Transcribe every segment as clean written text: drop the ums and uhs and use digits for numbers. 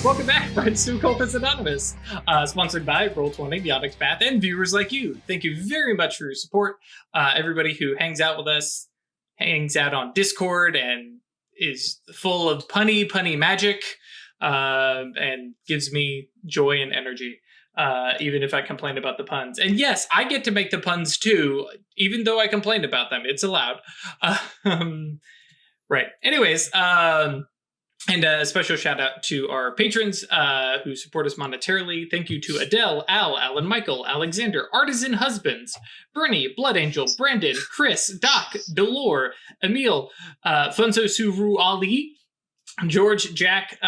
Welcome back, friends, to Occultists Anonymous, sponsored by Roll20, the Onyx Path, and viewers like you. Thank you very much for your support. Everybody who hangs out with us, hangs out on Discord, and is full of punny magic, and gives me joy and energy, even if I complain about the puns. And yes, I get to make the puns too, even though I complained about them. It's allowed. Right. Anyways, and a special shout out to our patrons who support us monetarily. Thank you to Adele, Al, Alan, Michael, Alexander, Artisan Husbands, Bernie, Blood Angel, Brandon, Chris, Doc, Dolor, Emil, Funso Suru Ali, George, Jack,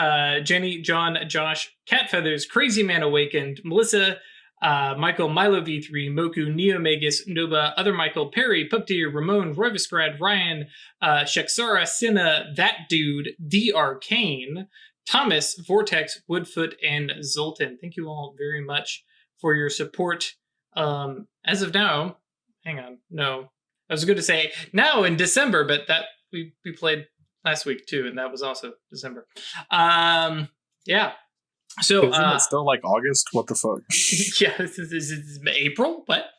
Jenny, John, Josh, Cat Feathers, Crazy Man Awakened, Melissa, Michael, Milo V3, Moku, Neomagus, Noba, Other Michael, Perry, Pupdeer, Ramon, Royvisgrad, Ryan, Sheksara, Cinna, That Dude, The Arcane, Thomas, Vortex, Woodfoot, and Zoltan. Thank you all very much for your support. As of now, hang on, no. I was going to say now in December, but that we played last week too, and that was also December. Yeah. So isn't it still like August? What the fuck? Yeah, this is April. What?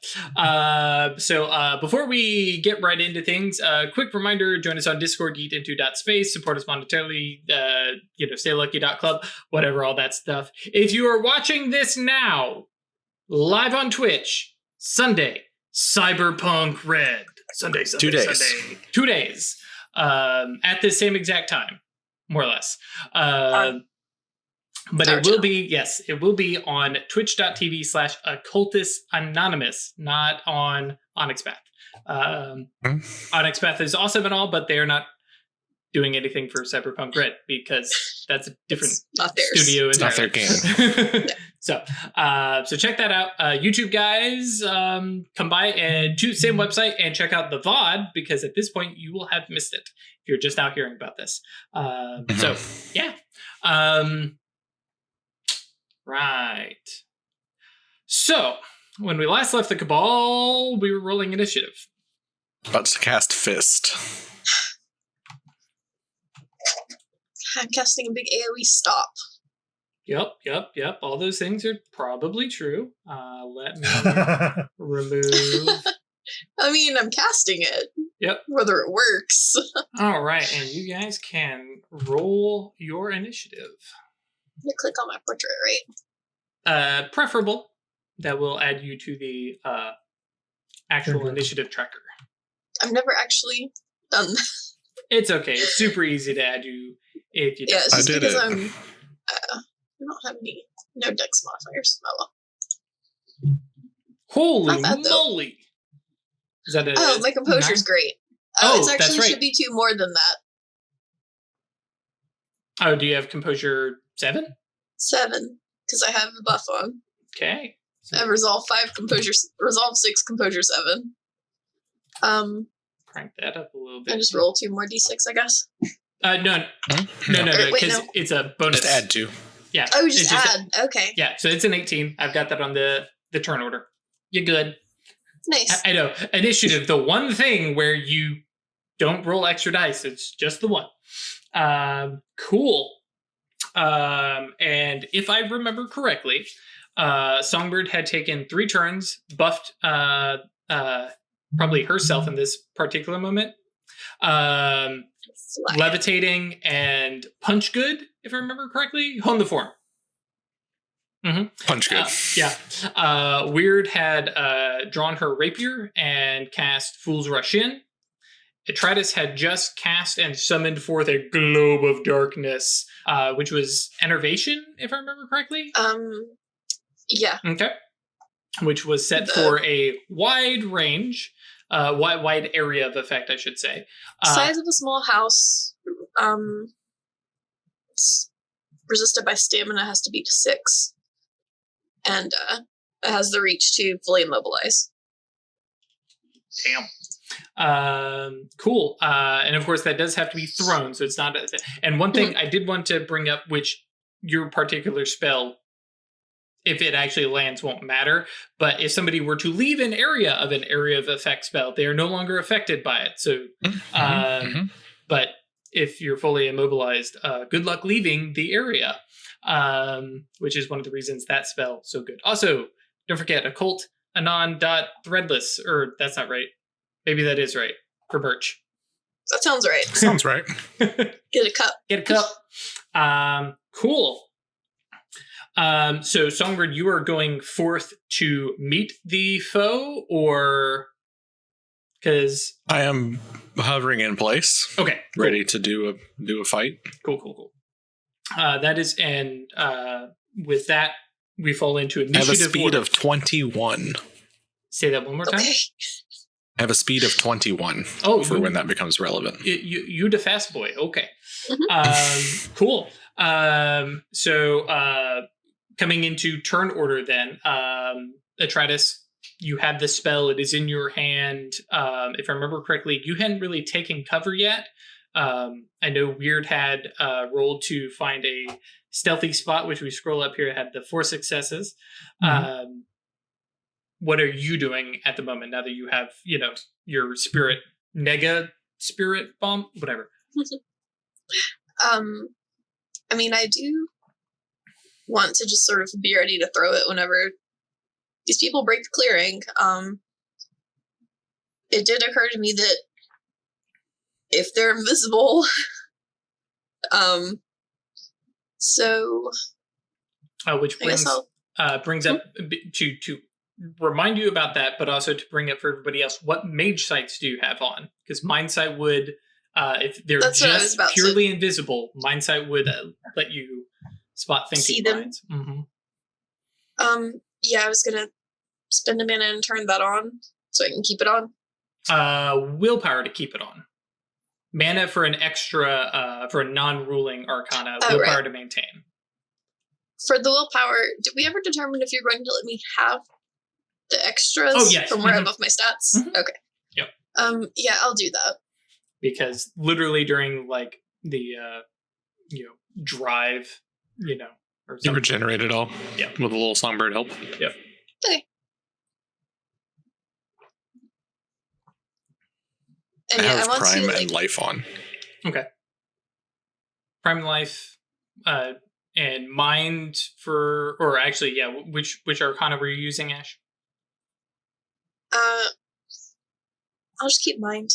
So before we get right into things, quick reminder: join us on Discord, geekinto.space, support us monetarily, staylucky.club, whatever, all that stuff. If you are watching this now, live on Twitch, Sunday, Cyberpunk Red. Sunday, 2 days. Sunday. 2 days. At the same exact time, more or less. But it will be, yes, it will be on twitch.tv/Occultists Anonymous, not on Onyx Path. Onyx Path is awesome and all, but they're not doing anything for Cyberpunk Red because that's a different studio. It's not their game. So check that out. YouTube guys, come by and choose the same website and check out the VOD because at this point you will have missed it if you're just now hearing about this. So yeah. Right. So, when we last left the Cabal, we were rolling initiative. About to cast Fist. I'm casting a big AoE stop. Yep. All those things are probably true. Let me remove... I mean, I'm casting it. Yep. Whether it works. All right, and you guys can roll your initiative. You click on my portrait, right? Preferable. That will add you to the actual initiative tracker. I've never actually done that. It's okay. It's super easy to add you if you. Yeah, it's just because it. I don't have no dex modifiers. Oh well. Holy Not bad, moly! Is that my composure's great. It's actually should be 2 more than that. Oh, do you have composure 7? 7, because I have a buff on. Okay. I have resolve 5, resolve 6, composure 7. Crank that up a little bit. I just roll 2 more d6, I guess. No, because it's a bonus. Just add 2. Yeah. Oh, just add. Okay. Yeah, so it's an 18. I've got that on the turn order. You're good. Nice. I know. Initiative, the one thing where you don't roll extra dice. It's just the one. Cool. And if I remember correctly, Songbird had taken 3 turns, buffed probably herself in this particular moment, levitating and punch good, if I remember correctly. Hone the form. Mm-hmm. Punch good. Weird had drawn her rapier and cast Fool's Rush In. Atreides had just cast and summoned forth a globe of darkness, which was Enervation, if I remember correctly. Yeah. Okay. Which was set for a wide range, wide area of effect, I should say. Size of a small house, resisted by stamina has to be to 6. And it has the reach to fully immobilize. Damn. Cool. And of course that does have to be thrown, so it's not. And one thing I did want to bring up, which your particular spell, if it actually lands, won't matter. But if somebody were to leave an area of effect spell, they are no longer affected by it. So, but if you're fully immobilized, good luck leaving the area, which is one of the reasons that spell so good. Also, don't forget occult anon.threadless, or that's not right. Maybe that is right for Birch. That sounds right. Sounds right. Get a cup. Get a cup. Cool. So Songbird, you are going forth to meet the foe, or because I am hovering in place, okay, cool. ready to do a fight. Cool. That is, and with that, we fall into initiative. I have a speed order. of 21. Say that one more time. Okay. I have a speed of 21 for when that becomes relevant. You the fast boy. Okay. Mm-hmm. Cool. So coming into turn order then, Atreides, you have the spell. It is in your hand. If I remember correctly, you hadn't really taken cover yet. I know Weird had rolled to find a stealthy spot, which we scroll up here, had the 4 successes. Mm-hmm. What are you doing at the moment now that you have, your spirit, nega spirit bomb, whatever? I mean, I do want to just sort of be ready to throw it whenever these people break the clearing. It did occur to me that if they're invisible, which brings up to remind you about that, but also to bring up for everybody else, what mage sights do you have on? Because mind sight would, if they're just purely invisible, mind sight would let you spot thinking minds. Mm-hmm. Yeah, I was gonna spend a minute and turn that on so I can keep it on. Willpower to keep it on. Mana for an extra, for a non-ruling arcana. Willpower to maintain. For the willpower, did we ever determine if you're going to let me have the extras from where I buff my stats? Mm-hmm. Okay. Yep. Yeah, I'll do that. Because literally during like the drive, or you regenerate it all. Yeah. With a little songbird help. Yep. Okay. And I have prime and life on. Okay. Prime life, and mind for, or actually, yeah. Which arcana were you using, Ash? I'll just keep mind.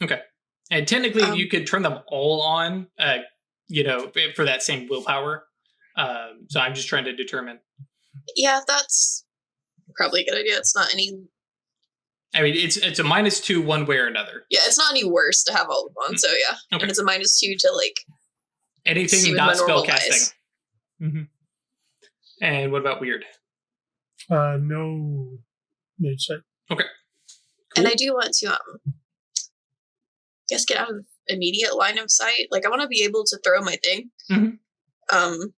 Okay. And technically, you could turn them all on, for that same willpower. So I'm just trying to determine. Yeah, that's probably a good idea. It's not any. I mean, it's a -2 one way or another. Yeah, it's not any worse to have all of them on. So yeah, okay. And it's a -2 to like anything not spell casting. Mm-hmm. And what about weird? No mage sight. Okay. Cool. And I do want to get out of immediate line of sight. Like I want to be able to throw my thing. Mm-hmm.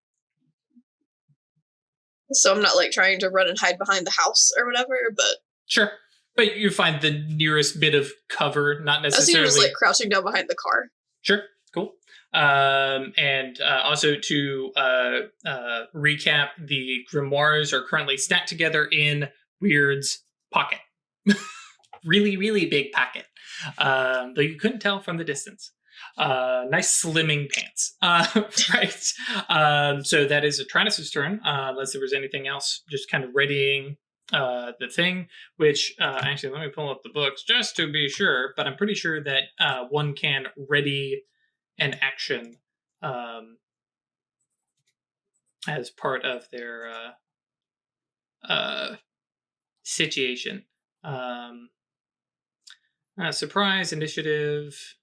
So I'm not like trying to run and hide behind the house or whatever, but sure. But you find the nearest bit of cover, not necessarily. I see you just like crouching down behind the car. Sure, cool. And also to recap, the Grimoires are currently stacked together in Weird's pocket. Really, really big pocket. Though you couldn't tell from the distance. Nice slimming pants. Right. So that is Atreides' turn. Unless there was anything else, just kind of readying the thing, which actually, let me pull up the books just to be sure, but I'm pretty sure that one can ready an action as part of their situation. Surprise, initiative,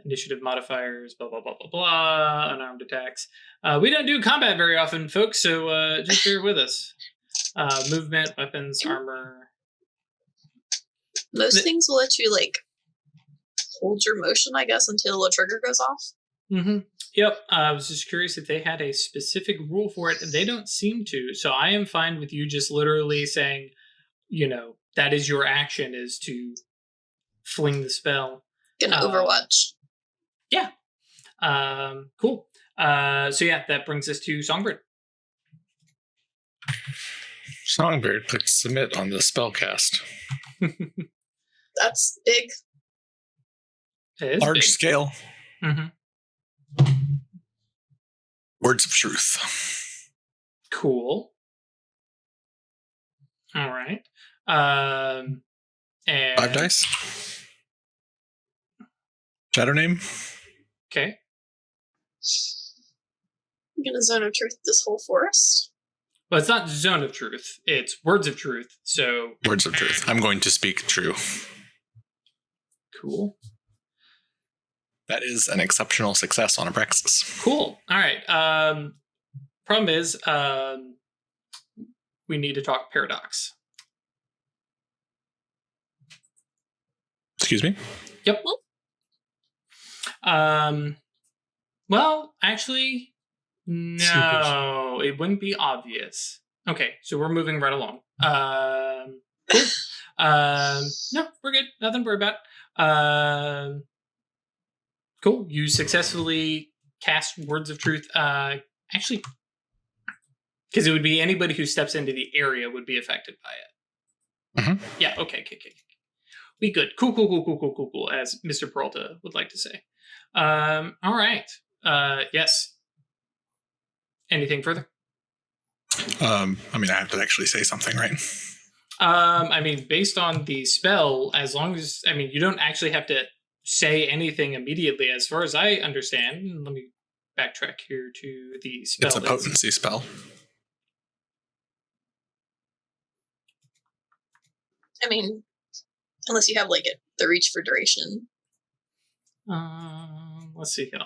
initiative modifiers, blah, blah, blah, blah, blah, unarmed attacks. We don't do combat very often, folks, so just bear with us. Movement, weapons, armor. Most things will let you, like, hold your motion, I guess, until a trigger goes off. Mm-hmm. Yep. I was just curious if they had a specific rule for it. They don't seem to. So I am fine with you just literally saying, that is your action, is to fling the spell. Gonna Overwatch. Yeah. Cool. So yeah, that brings us to Songbird. Songbird, click submit on the spellcast. That's big. It is Large big. scale. Mm-hmm. Words of truth. Cool. All right. And 5 dice. Shadow name. Okay. I'm gonna zone of truth this whole forest. Well, it's not zone of truth. It's words of truth. So Words of truth. I'm going to speak true. Cool. That is an exceptional success on a praxis. Cool. All right. Problem is, we need to talk paradox. Excuse me? Yep. Well, actually, no, it wouldn't be obvious. Okay, so we're moving right along. Cool. No, we're good. Nothing to worry about. Cool. You successfully cast Words of Truth. Actually, because it would be anybody who steps into the area would be affected by it. Mm-hmm. Yeah, okay. We good. Cool, as Mr. Peralta would like to say. All right. Yes. Anything further? I mean, I have to actually say something, right? I mean, based on the spell, as long as, I mean, you don't actually have to say anything immediately, as far as I understand. Let me backtrack here to the spell. It's a potency spell. I mean, unless you have like the reach for duration. Let's see here.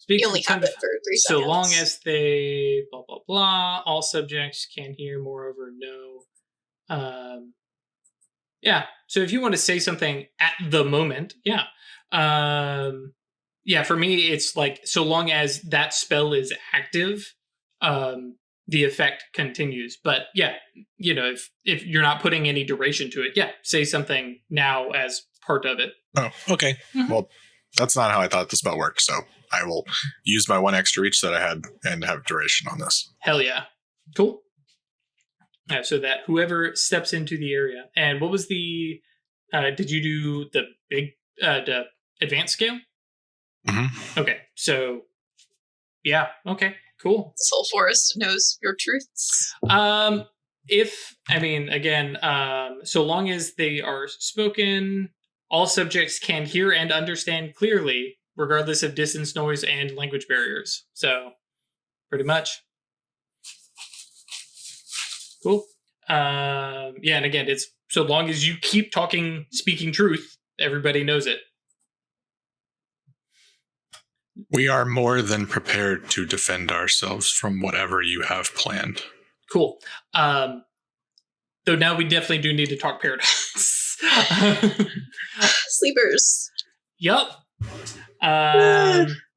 You only have it for 3 seconds. So long as they blah blah blah, all subjects can hear. Moreover, no. Yeah. So if you want to say something at the moment, yeah. Yeah. For me, it's like so long as that spell is active, the effect continues. But yeah, you know, if you're not putting any duration to it, yeah, say something now as part of it. Oh, okay. Mm-hmm. Well, that's not how I thought the spell worked. So I will use my 1 extra reach that I had and have duration on this. Hell yeah. Cool. So that whoever steps into the area. And what was the, did you do the big, the advanced scale? Mm-hmm. Okay. So, yeah. Okay. Cool. This whole forest knows your truths. So long as they are spoken, all subjects can hear and understand clearly, regardless of distance, noise, and language barriers. So, pretty much. Cool. Yeah, and again, it's so long as you keep speaking truth, everybody knows it. We are more than prepared to defend ourselves from whatever you have planned. Cool. Though now we definitely do need to talk paradox. Sleepers. Yup.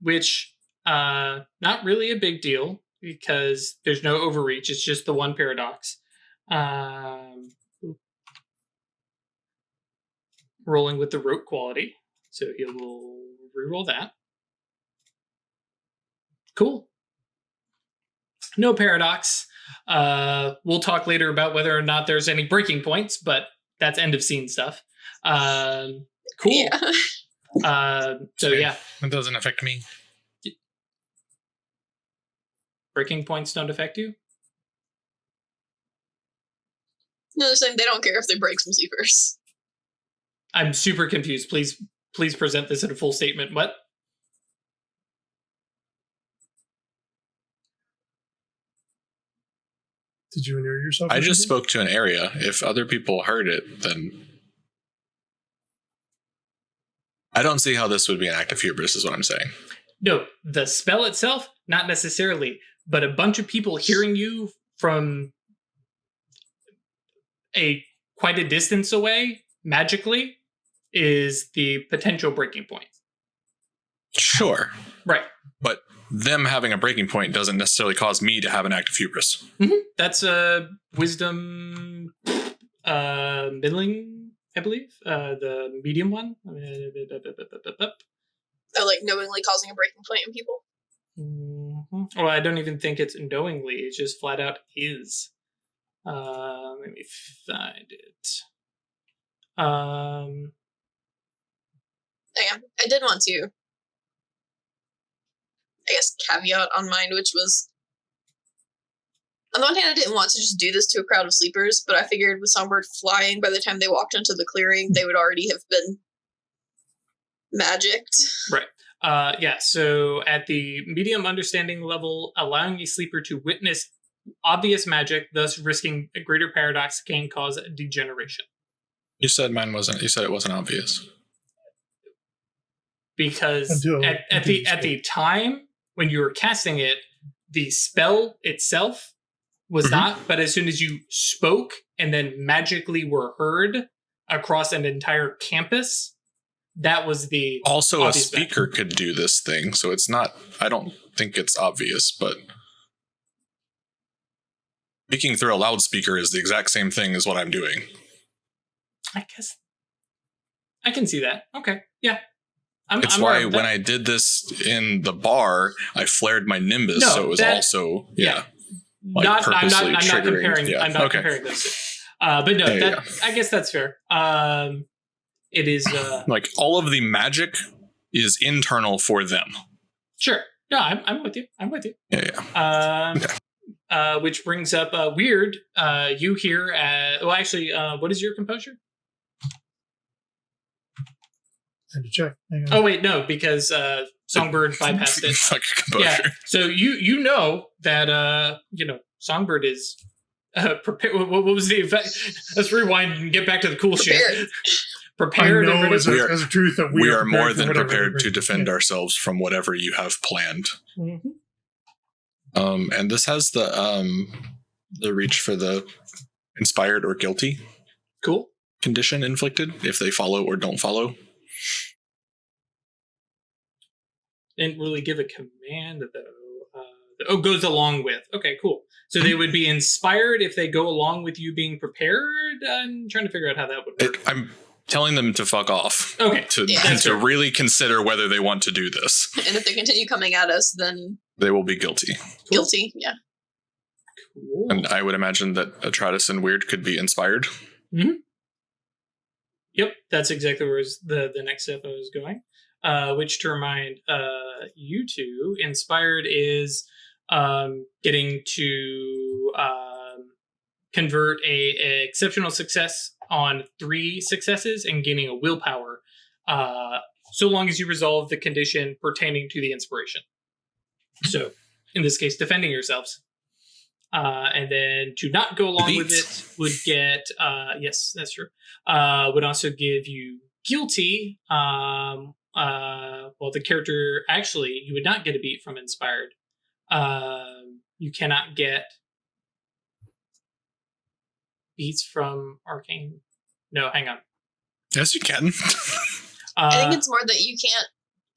Which, not really a big deal because there's no overreach. It's just the one paradox. Rolling with the rote quality. So he will reroll that. Cool. No paradox. We'll talk later about whether or not there's any breaking points, but that's end of scene stuff. Cool. Yeah. So yeah. It doesn't affect me. Breaking points don't affect you? No, they're saying they don't care if they break some sleepers. I'm super confused. Please present this in a full statement. What? Did you inure yourself? I just spoke to an area. If other people heard it, then I don't see how this would be an act of hubris, is what I'm saying. No, the spell itself, not necessarily, but a bunch of people hearing you from quite a distance away, magically, is the potential breaking point. Sure. Right. But them having a breaking point doesn't necessarily cause me to have an act of hubris. Mm-hmm. That's a wisdom middling, I believe. The medium one. Oh, like knowingly causing a breaking point in people? Mm-hmm. Well, I don't even think it's knowingly. It's just flat out is. Let me find it. I did want to, I guess, caveat on mine, which was, on the one hand, I didn't want to just do this to a crowd of sleepers, but I figured with Songbird flying, by the time they walked into the clearing, they would already have been magicked. Right. So at the medium understanding level, allowing a sleeper to witness obvious magic, thus risking a greater paradox, can cause degeneration. You said mine wasn't. You said it wasn't obvious. Because at the time when you were casting it, the spell itself was not, but as soon as you spoke and then magically were heard across an entire campus, that was the also a obvious speaker magic. could do this thing, so it's not. I don't think it's obvious, but speaking through a loudspeaker is the exact same thing as what I'm doing. I guess I can see that. Okay, yeah. It's why when I did this in the bar, I flared my nimbus, so it was also like I'm not triggering. comparing. Yeah. I'm not comparing those two. But no, I guess that's fair. It is like all of the magic is internal for them. Sure. No, I'm with you. Yeah. Which brings up Weird. You here? What is your composure? I had to check. Hang on. Oh wait, no, because Songbird bypassed it. Fuck composure. Yeah. So you know that Songbird is prepared. What was the effect? Let's rewind and get back to the cool shit. Prepared. I know as a truth that we are more than prepared to defend ourselves from whatever you have planned. Mm-hmm. And this has the reach for the inspired or guilty condition inflicted if they follow or don't follow. Didn't really give a command though. Goes along with. Okay, cool. So they would be inspired if they go along with you being prepared. I'm trying to figure out how that would work. I'm telling them to fuck off. Okay. To really consider whether they want to do this. And if they continue coming at us, then they will be guilty. Guilty, yeah. Cool. And I would imagine that Atratus and Weird could be inspired. Mm-hmm. Yep, that's exactly where the next step I was going. Which to remind you two, inspired is getting to convert a exceptional success on 3 successes and gaining a willpower, so long as you resolve the condition pertaining to the inspiration. So, in this case, defending yourselves. And then to not go along with it would get, yes, that's true, would also give you guilty. Well, the character, actually, you would not get a beat from inspired. You cannot get beats from arcane. No, hang on. Yes, you can. I think it's more that you can't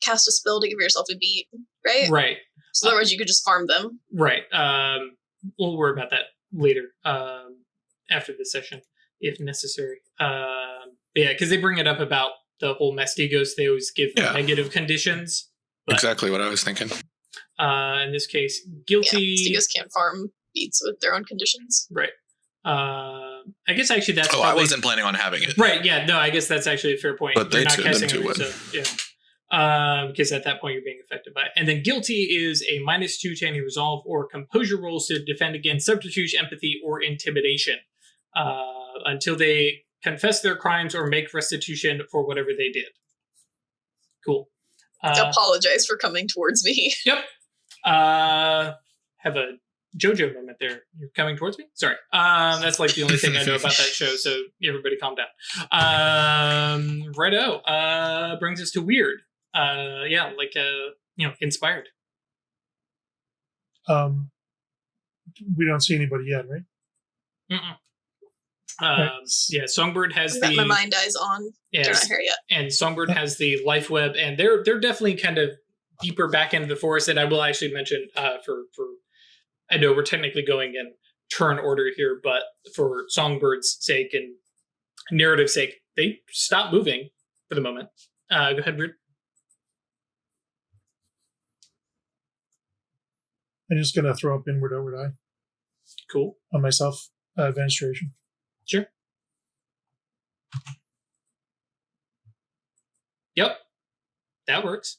cast a spell to give yourself a beat, right? Right. So otherwise you could just farm them. Right. We'll worry about that later, after the session, if necessary. Yeah, because they bring it up about the whole Mastigos. They always give negative conditions. But, exactly what I was thinking. In this case, guilty. Yeah, Mastigos can't farm beats with their own conditions. Right. I guess actually that's. I wasn't planning on having it. Right. Yeah. No. I guess that's actually a fair point. But You're not them casting two it, would. so, yeah. Because at that point you're being affected by it. And then guilty is a -2 to any resolve or composure rolls to defend against subterfuge, empathy, or intimidation, until they confess their crimes or make restitution for whatever they did. Cool. Apologize for coming towards me. Yep. Have a JoJo moment there. You're coming towards me? Sorry. That's like the only thing I know about that show, so everybody calm down. Righto. Brings us to Weird. Inspired. We don't see anybody yet, right? Mm-mm. Right. Yeah, Songbird has That my mind eyes on. Yeah, They're not here yet. and Songbird has the life web, and they're definitely kind of deeper back into the forest. And I will actually mention for I know we're technically going in turn order here, but for Songbird's sake and narrative sake, they stop moving for the moment. Go ahead, Weird. I'm just gonna throw up inward outward eye Cool. on myself. Administration. Sure. Yep. That works.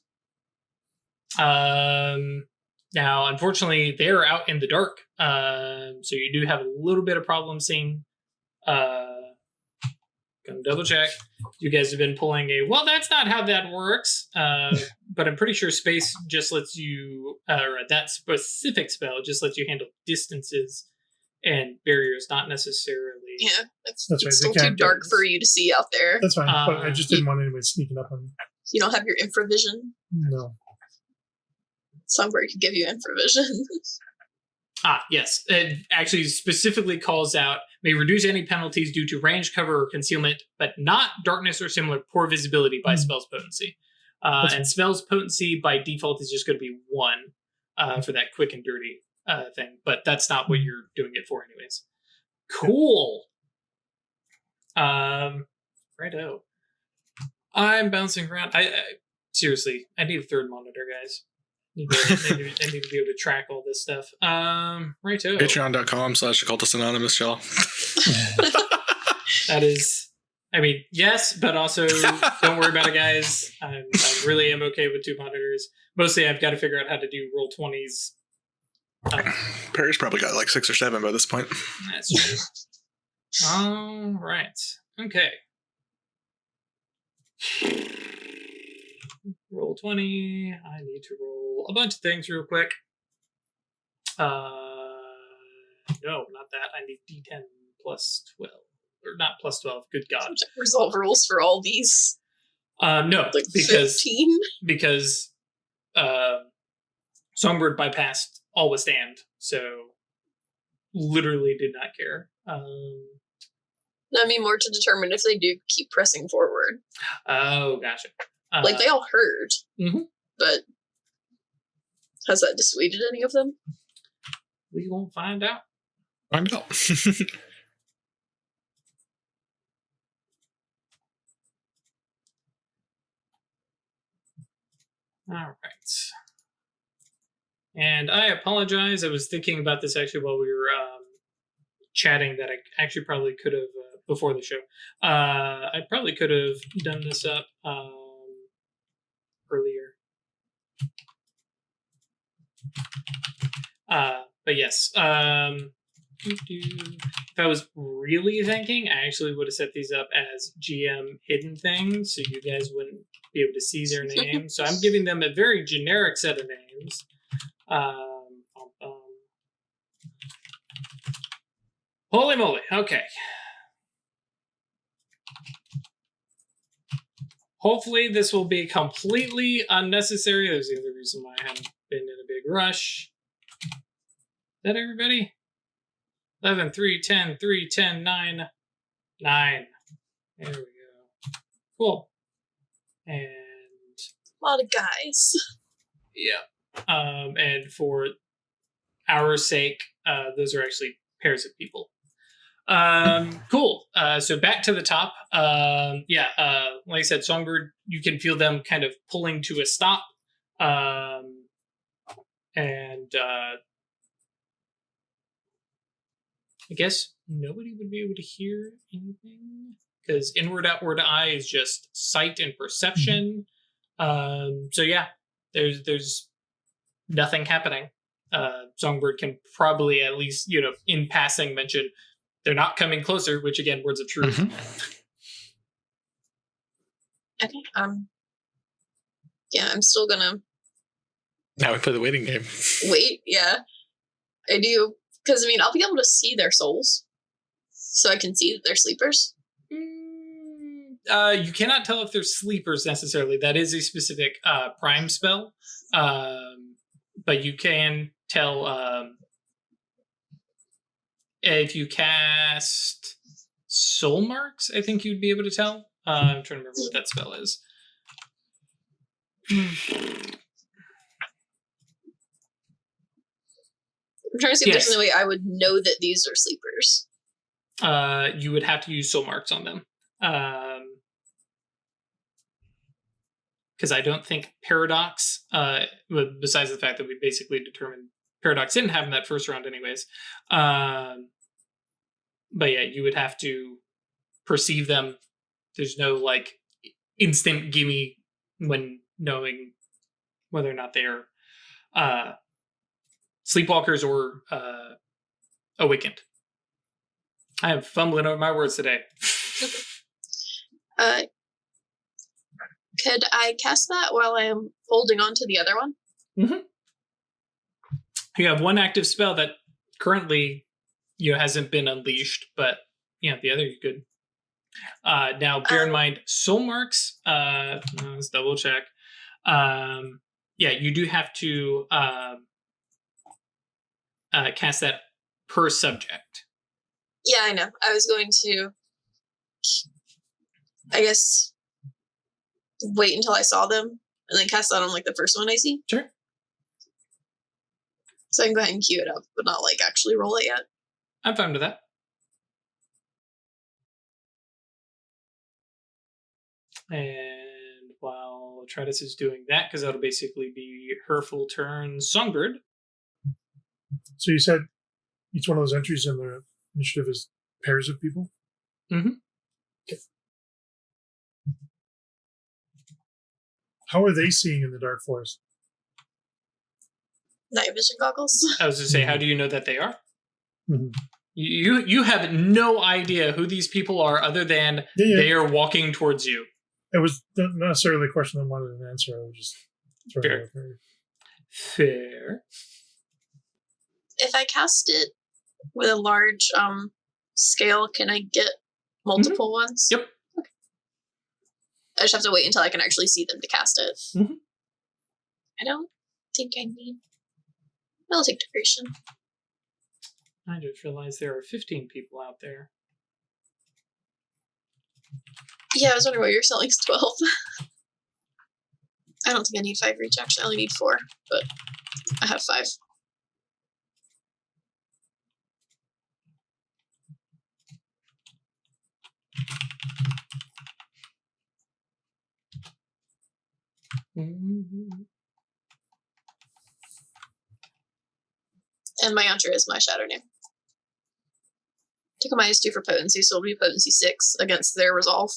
Now, unfortunately, they're out in the dark, so you do have a little bit of problem seeing. Gonna double check. You guys have been pulling well, that's not how that works. But I'm pretty sure space just lets you, or that specific spell just lets you handle distances and barriers, not necessarily. Yeah, it's That's right, they still too can't dark do- for you to see out there. That's fine, but I just didn't want anybody sneaking up on me. You don't have your infravision. No. Songbird could give you infravision. Yes. It actually specifically calls out, may reduce any penalties due to range, cover, or concealment, but not darkness or similar poor visibility by spell's potency. And spell's potency by default is just going to be 1 for that quick and dirty thing. But that's not what you're doing it for anyways. Cool. Righto. I'm bouncing around. I seriously, I need a third monitor, guys. I need to be able to track all this stuff. Righto. Patreon.com/Occultists Anonymous, y'all. That is, I mean, yes, but also don't worry about it, guys. I really am okay with 2 monitors. Mostly I've got to figure out how to do roll 20s. Perry's probably got like 6 or 7 by this point. That's true. All right. Okay. Roll 20. I need to roll a bunch of things real quick. No, not that. I need D10 plus 12. Or not plus 12. Good God. Resolve rules for all these. No, Like because 15? because Songbird bypassed all withstand, so literally did not care. I mean, more to determine if they do keep pressing forward. Oh, gotcha. Like, they all heard. Mhm. But has that dissuaded any of them? We won't find out. Find out. All right. And I apologize. I was thinking about this actually while we were chatting that I actually probably could have, before the show, I probably could have done this up earlier. But yes, if I was really thinking, I actually would have set these up as GM hidden things, so you guys wouldn't be able to see their names. So I'm giving them a very generic set of names. Holy moly! Okay. Hopefully this will be completely unnecessary. There's the other reason why I haven't been in a big rush. Is that everybody? 11, 3, 10, 3, 10, 9, 9. There we go. Cool. And A lot of guys. yeah. And for our sake, those are actually pairs of people. Cool. So back to the top. Like I said, Songbird, you can feel them kind of pulling to a stop. I guess nobody would be able to hear anything because inward outward eye is just sight and perception. So yeah, there's nothing happening. Songbird can probably at least, in passing mention they're not coming closer, which again, words of truth. Mm-hmm. Okay. Yeah, I'm still gonna Now we play the waiting game. wait. Yeah, I do. Because, I mean, I'll be able to see their souls. So I can see that they're sleepers. You cannot tell if they're sleepers necessarily. That is a specific prime spell. But you can tell if you cast Soul Marks, I think you'd be able to tell. I'm trying to remember what that spell is. I'm trying to see if there's any way I would know that these are sleepers. You would have to use Soul Marks on them. Because I don't think Paradox, besides the fact that we basically determined Paradox didn't have in that first round anyways. But yeah, you would have to perceive them. There's no instant gimme when knowing whether or not they're sleepwalkers or awakened. I am fumbling over my words today. Could I cast that while I am holding on to the other one? Mm-hmm. You have one active spell that currently hasn't been unleashed, but the other you could. Now, bear in mind, soul marks. Let's double check. You do have to cast that per subject. Yeah, I know. I was going to, I guess, wait until I saw them and then cast that on like the first one I see. Sure. So I can go ahead and queue it up, but not like actually roll it yet. I'm fine with that. And while Tritus is doing that, because that'll basically be her full turn, Songbird. So you said each one of those entries in the initiative is pairs of people? Mm-hmm. Okay. How are they seeing in the dark forest? Night vision goggles. I was to say, how do you know that they are? Mm-hmm. You have no idea who these people are other than they are walking towards you. It was not necessarily a question I wanted an answer. I was just throwing it out there. Fair. If I cast it with a large scale, can I get multiple ones? Yep. Okay. I just have to wait until I can actually see them to cast it. Mm-hmm. I don't think I need. I'll take duration. I just realized there are 15 people out there. Yeah, I was wondering why you're selling 12. I don't think I need 5 reach, actually. I only need 4, but I have 5. Mm-hmm. And my Yantra is my Shadow name. Take a -2 for potency, so it'll be potency 6 against their resolve.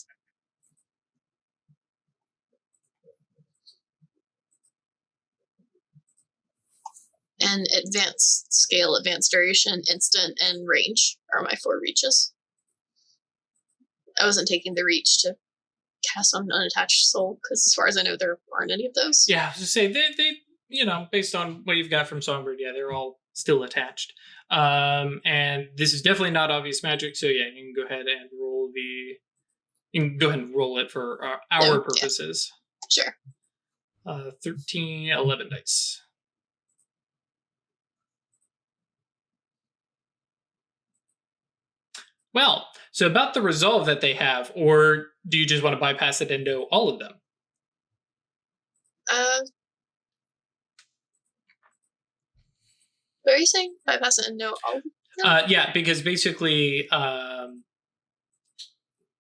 And advanced scale, advanced duration, instant, and range are my 4 reaches. I wasn't taking the reach to cast on unattached soul, because as far as I know, there aren't any of those. Yeah, I was to say, they based on what you've got from Songbird, they're all still attached. And this is definitely not obvious magic, so you can go ahead and roll it for our purposes. Yeah. Sure. 13, 11 dice. Well, so about the resolve that they have, or do you just want to bypass it and know all of them? What are you saying? Bypass it and know all of them? Yeah, because basically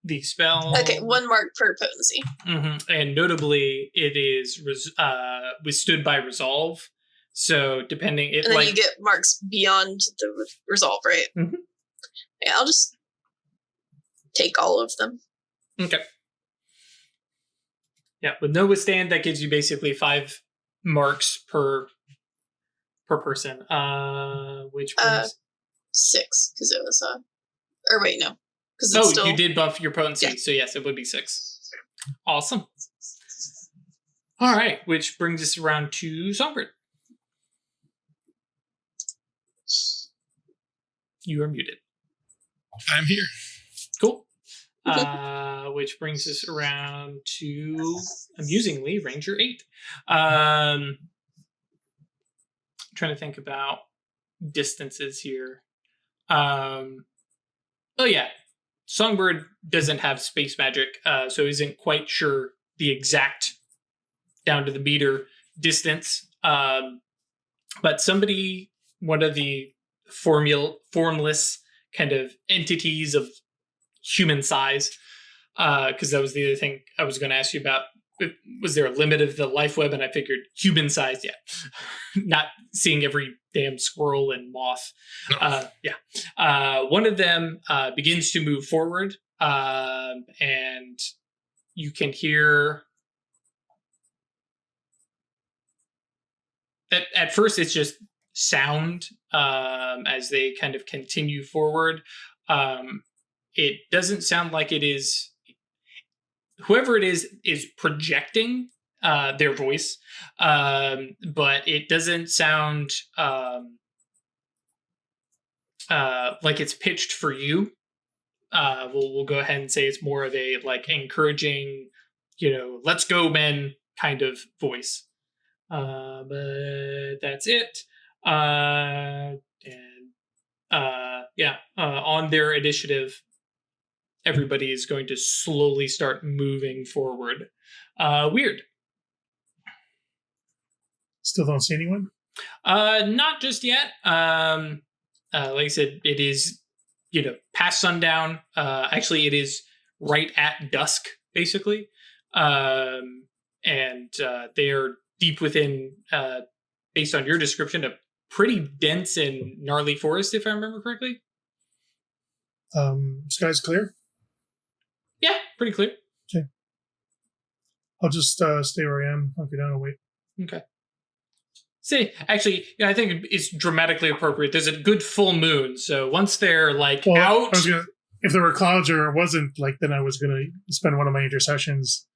the spell... Okay, 1 mark per potency. Mm-hmm. And notably, it is withstood by resolve. So depending... And then you get marks beyond the resolve, right? Mm-hmm. Yeah, I'll just take all of them. Okay. Yeah, with no withstand, that gives you basically 5 marks per person. Which brings 6, because it was or wait, no, because it's still... you did buff your potency, so yes, it would be 6. Awesome. All right, which brings us around to Songbird. You are muted. I'm here. Cool. Which brings us around to, amusingly, Ranger 8. Trying to think about distances here. Songbird doesn't have space magic, so isn't quite sure the exact down to the meter distance. But one of the formless kind of entities of human size, because that was the other thing I was going to ask you about. Was there a limit of the life web? And I figured human size, not seeing every damn squirrel and moth. One of them begins to move forward, and you can hear at first it's just sound as they kind of continue forward. It doesn't sound like it is, whoever it is projecting their voice, but it doesn't sound like it's pitched for you. We'll go ahead and say it's more of a like encouraging, let's go men kind of voice. But that's it. On their initiative, everybody is going to slowly start moving forward. Weird. Still don't see anyone? Not just yet. Like I said, it is, past sundown. Actually, it is right at dusk, basically. And they are deep within, based on your description, a pretty dense and gnarly forest, if I remember correctly. Sky's clear? Yeah, pretty clear. Okay. I'll just stay where I am, hunker down and wait. Okay. See, actually, I think it's dramatically appropriate. There's a good full moon, so once they're out, if there were clouds or it wasn't, then I was gonna spend one of my intercessions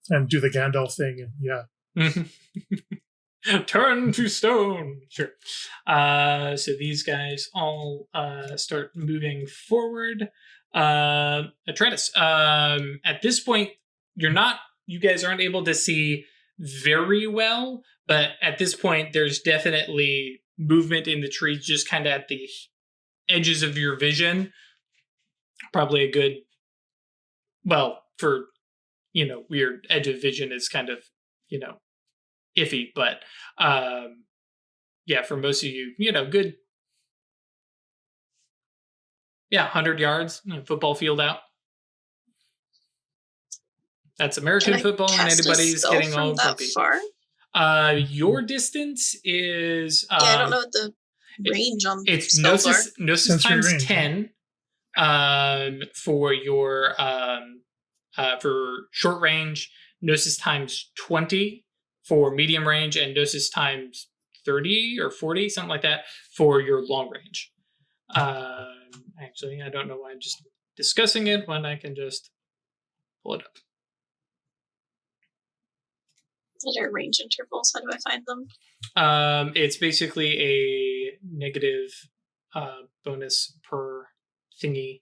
and do the Gandalf thing. And turn to stone. Sure. So these guys all start moving forward. Atreides, at this point, you guys aren't able to see very well, but at this point there's definitely movement in the trees just kind of at the edges of your vision. Probably a good, for weird edge of vision is kind of iffy, but for most of you, good 100 yards, football field out. That's American football, and anybody's getting all grumpy. Far? Your distance is... I don't know what the range on it's spells are. Gnosis times range. 10 for your for short range, Gnosis times 20 for medium range, and Gnosis times 30 or 40, something like that, for your long range. Actually, I don't know why I'm just discussing it when I can just pull it up. What are range intervals? How do I find them? It's basically a negative bonus per thingy.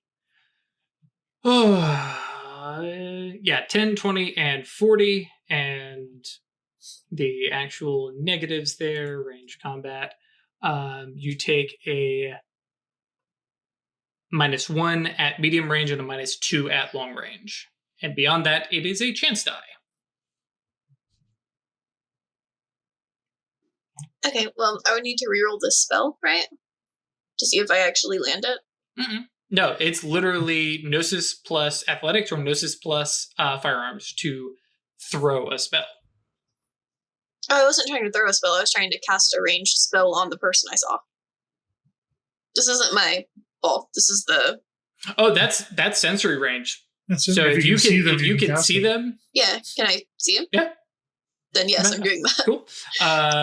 10, 20, and 40, and the actual negatives there, range combat. You take a -1 at medium range and a -2 at long range. And beyond that, it is a chance die. Okay, well, I would need to reroll this spell, right? To see if I actually land it? Mm-mm. No, it's literally Gnosis plus athletics or Gnosis plus firearms to throw a spell. Oh, I wasn't trying to throw a spell. I was trying to cast a ranged spell on the person I saw. This isn't my ball. This is the... Oh, that's sensory range. So if you can see them... Yeah, can I see them? Yeah. Then yes, I'm doing that. Cool.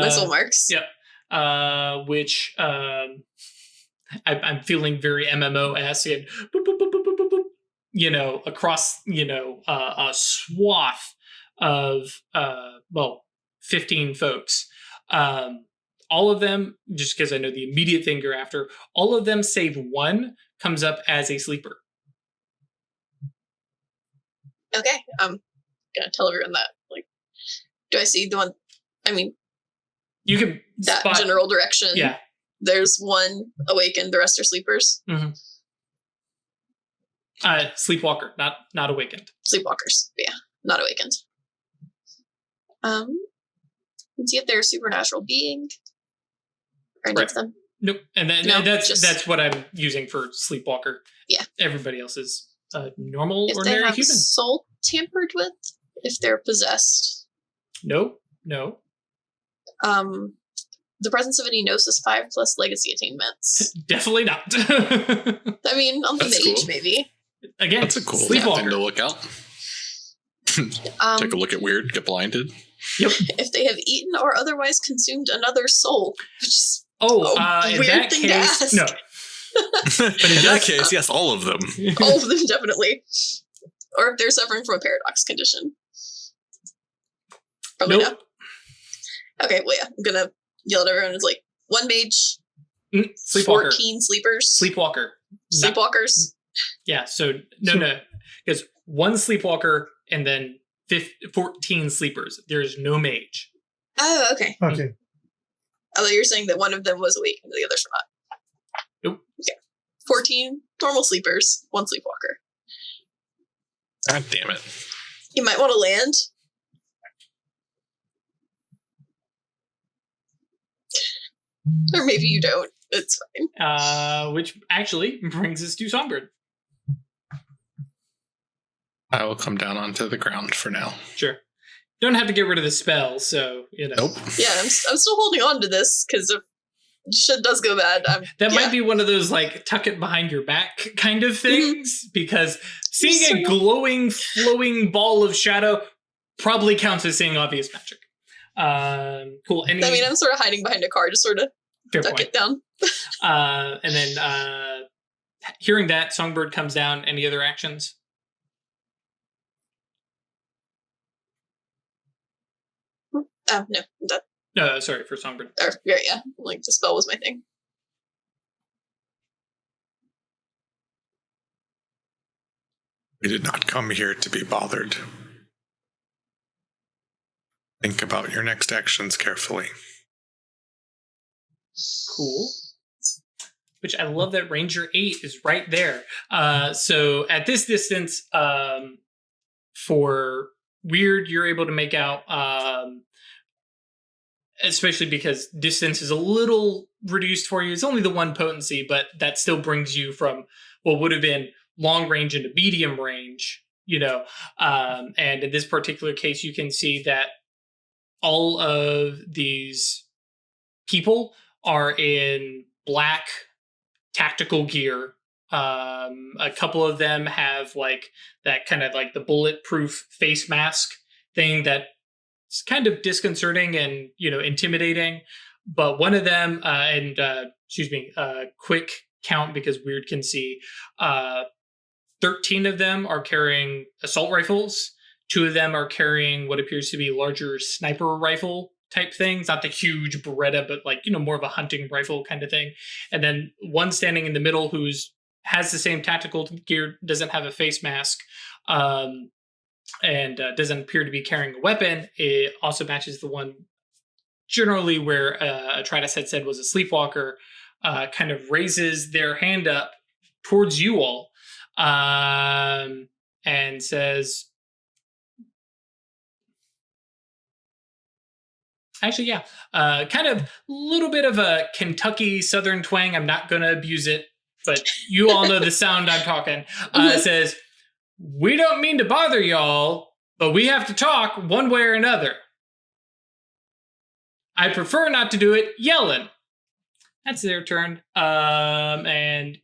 Missile marks. Yep. Which I'm feeling very MMO-esque and boop, boop, boop, boop, boop, boop, boop, across, a swath of 15 folks. All of them, just because I know the immediate thing you're after, all of them save one comes up as a sleeper. Okay, I'm gonna tell everyone that. Do I see the one? I mean, you can that spot, general direction. Yeah, there's one awakened. The rest are sleepers. Mm-hmm. Sleepwalker, not awakened. Sleepwalkers, yeah, not awakened. Let's see if they're a supernatural being. Or any of them. Nope, and that's what I'm using for Sleepwalker. Yeah, everybody else is normal, if ordinary they have human. Soul tampered with, if they're possessed. No. The presence of any Gnosis 5 plus legacy attainments. Definitely not. I mean, on the That's age, cool. maybe. Again, that's a cool Sleepwalker thing to look out. Take a look at weird, get blinded. Yep. If they have eaten or otherwise consumed another soul, which is In weird that thing to case, ask. no. But in that case, yes, all of them. All of them definitely. Or if they're suffering from a paradox condition. Probably Nope. no. Okay, well yeah, I'm gonna yell at everyone. It's like 1 mage, Sleepwalker. 14 sleepers, Sleepwalker. sleepwalkers. Yeah, so no. Because 1 sleepwalker and then 14 sleepers. There's no mage. Oh, okay. Okay. Although you're saying that one of them was awake and the others were not. Nope. Okay. 14 normal sleepers, 1 sleepwalker. God damn it. You might want to land. Or maybe you don't. It's fine. Which actually brings us to Songbird. I will come down onto the ground for now. Sure. Don't have to get rid of the spell, so, you know. Nope. Yeah, I'm still holding on to this because if shit does go bad, That might be one of those, like, tuck it behind your back kind of things, because seeing a glowing, flowing ball of shadow probably counts as seeing obvious magic. Cool. I mean, I'm sort of hiding behind a car, just sort of fair duck point. it down. And then hearing that, Songbird comes down. Any other actions? Oh, no. That, No, sorry, for Songbird. or, yeah. Like, the spell was my thing. We did not come here to be bothered. Think about your next actions carefully. Cool. Which I love that Ranger 8 is right there. So at this distance, for Weird, you're able to make out, especially because distance is a little reduced for you. It's only the 1 potency, but that still brings you from what would have been long range into medium range, you know. And in this particular case, you can see that all of these people are in black tactical gear. A couple of them have like that kind of like the bulletproof face mask thing that's kind of disconcerting and, you know, intimidating. But one of them, quick count because Weird can see, 13 of them are carrying assault rifles. 2 of them are carrying what appears to be larger sniper rifle type things, not the huge Beretta, but like, you know, more of a hunting rifle kind of thing. And then one standing in the middle has the same tactical gear, doesn't have a face mask, and doesn't appear to be carrying a weapon. It also matches the one generally where Atridas had said was a sleepwalker, kind of raises their hand up towards you all, and says, actually, yeah, kind of a little bit of a Kentucky Southern twang. I'm not going to abuse it, but you all know the sound I'm talking. It says, "We don't mean to bother y'all, but we have to talk one way or another. I prefer not to do it yelling." That's their turn. And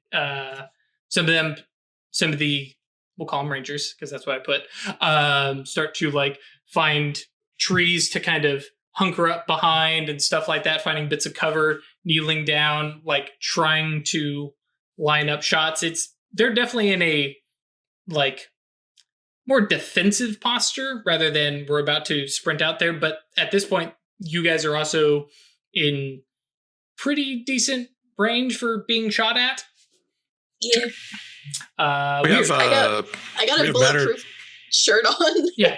some of the, we'll call them rangers, because that's what I put, start to like find trees to kind of hunker up behind and stuff like that, finding bits of cover, kneeling down, like trying to line up shots. They're definitely in a like more defensive posture rather than we're about to sprint out there. But at this point, you guys are also in pretty decent range for being shot at. Yeah. I got a bulletproof shirt on. Yeah.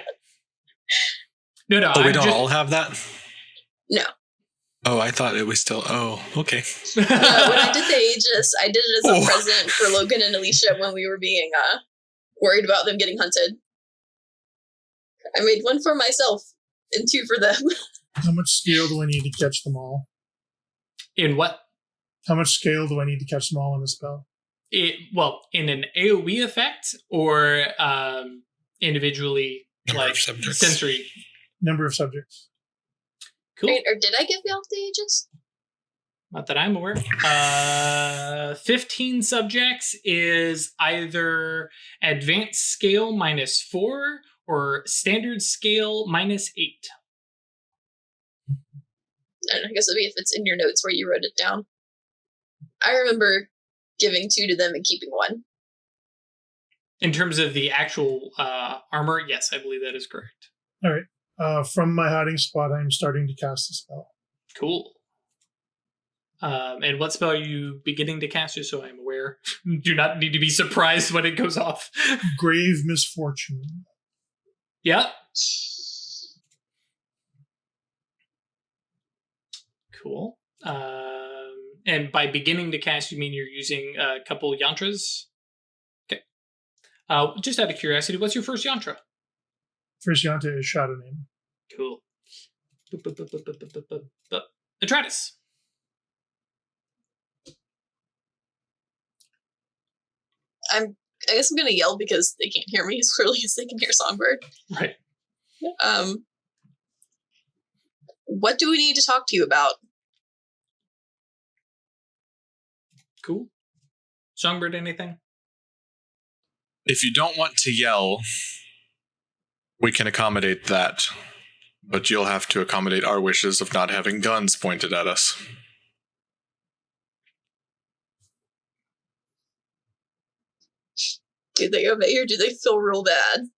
No. Oh, we don't all have that? No. Oh, I thought it was still. Oh, okay. When I did the Aegis, I did it as a present for Logan and Alicia when we were being worried about them getting hunted. I made 1 for myself and 2 for them. How much scale do I need to catch them all? In what? How much scale do I need to catch them all in a spell? In an AoE effect or individually, Number like of subjects. sensory. Number of subjects. Cool. Right, or did I give y'all the Aegis? Not that I'm aware. 15 subjects is either advanced scale -4 or standard scale -8. I guess it'd be if it's in your notes where you wrote it down. I remember giving 2 to them and keeping 1. In terms of the actual armor, yes, I believe that is correct. All right. From my hiding spot, I'm starting to cast a spell. Cool. And what spell are you beginning to cast, just so I'm aware? Do not need to be surprised when it goes off. Grave misfortune. Yep. Cool. And by beginning to cast, you mean you're using a couple yantras? Okay. Just out of curiosity, what's your first yantra? First yantra is Shadow Name. Cool. Atratus. I guess I'm gonna yell because they can't hear me as clearly as they can hear Songbird. Right. What do we need to talk to you about? Cool. Songbird, anything? If you don't want to yell, we can accommodate that. But you'll have to accommodate our wishes of not having guns pointed at us. Do they obey or do they feel real bad?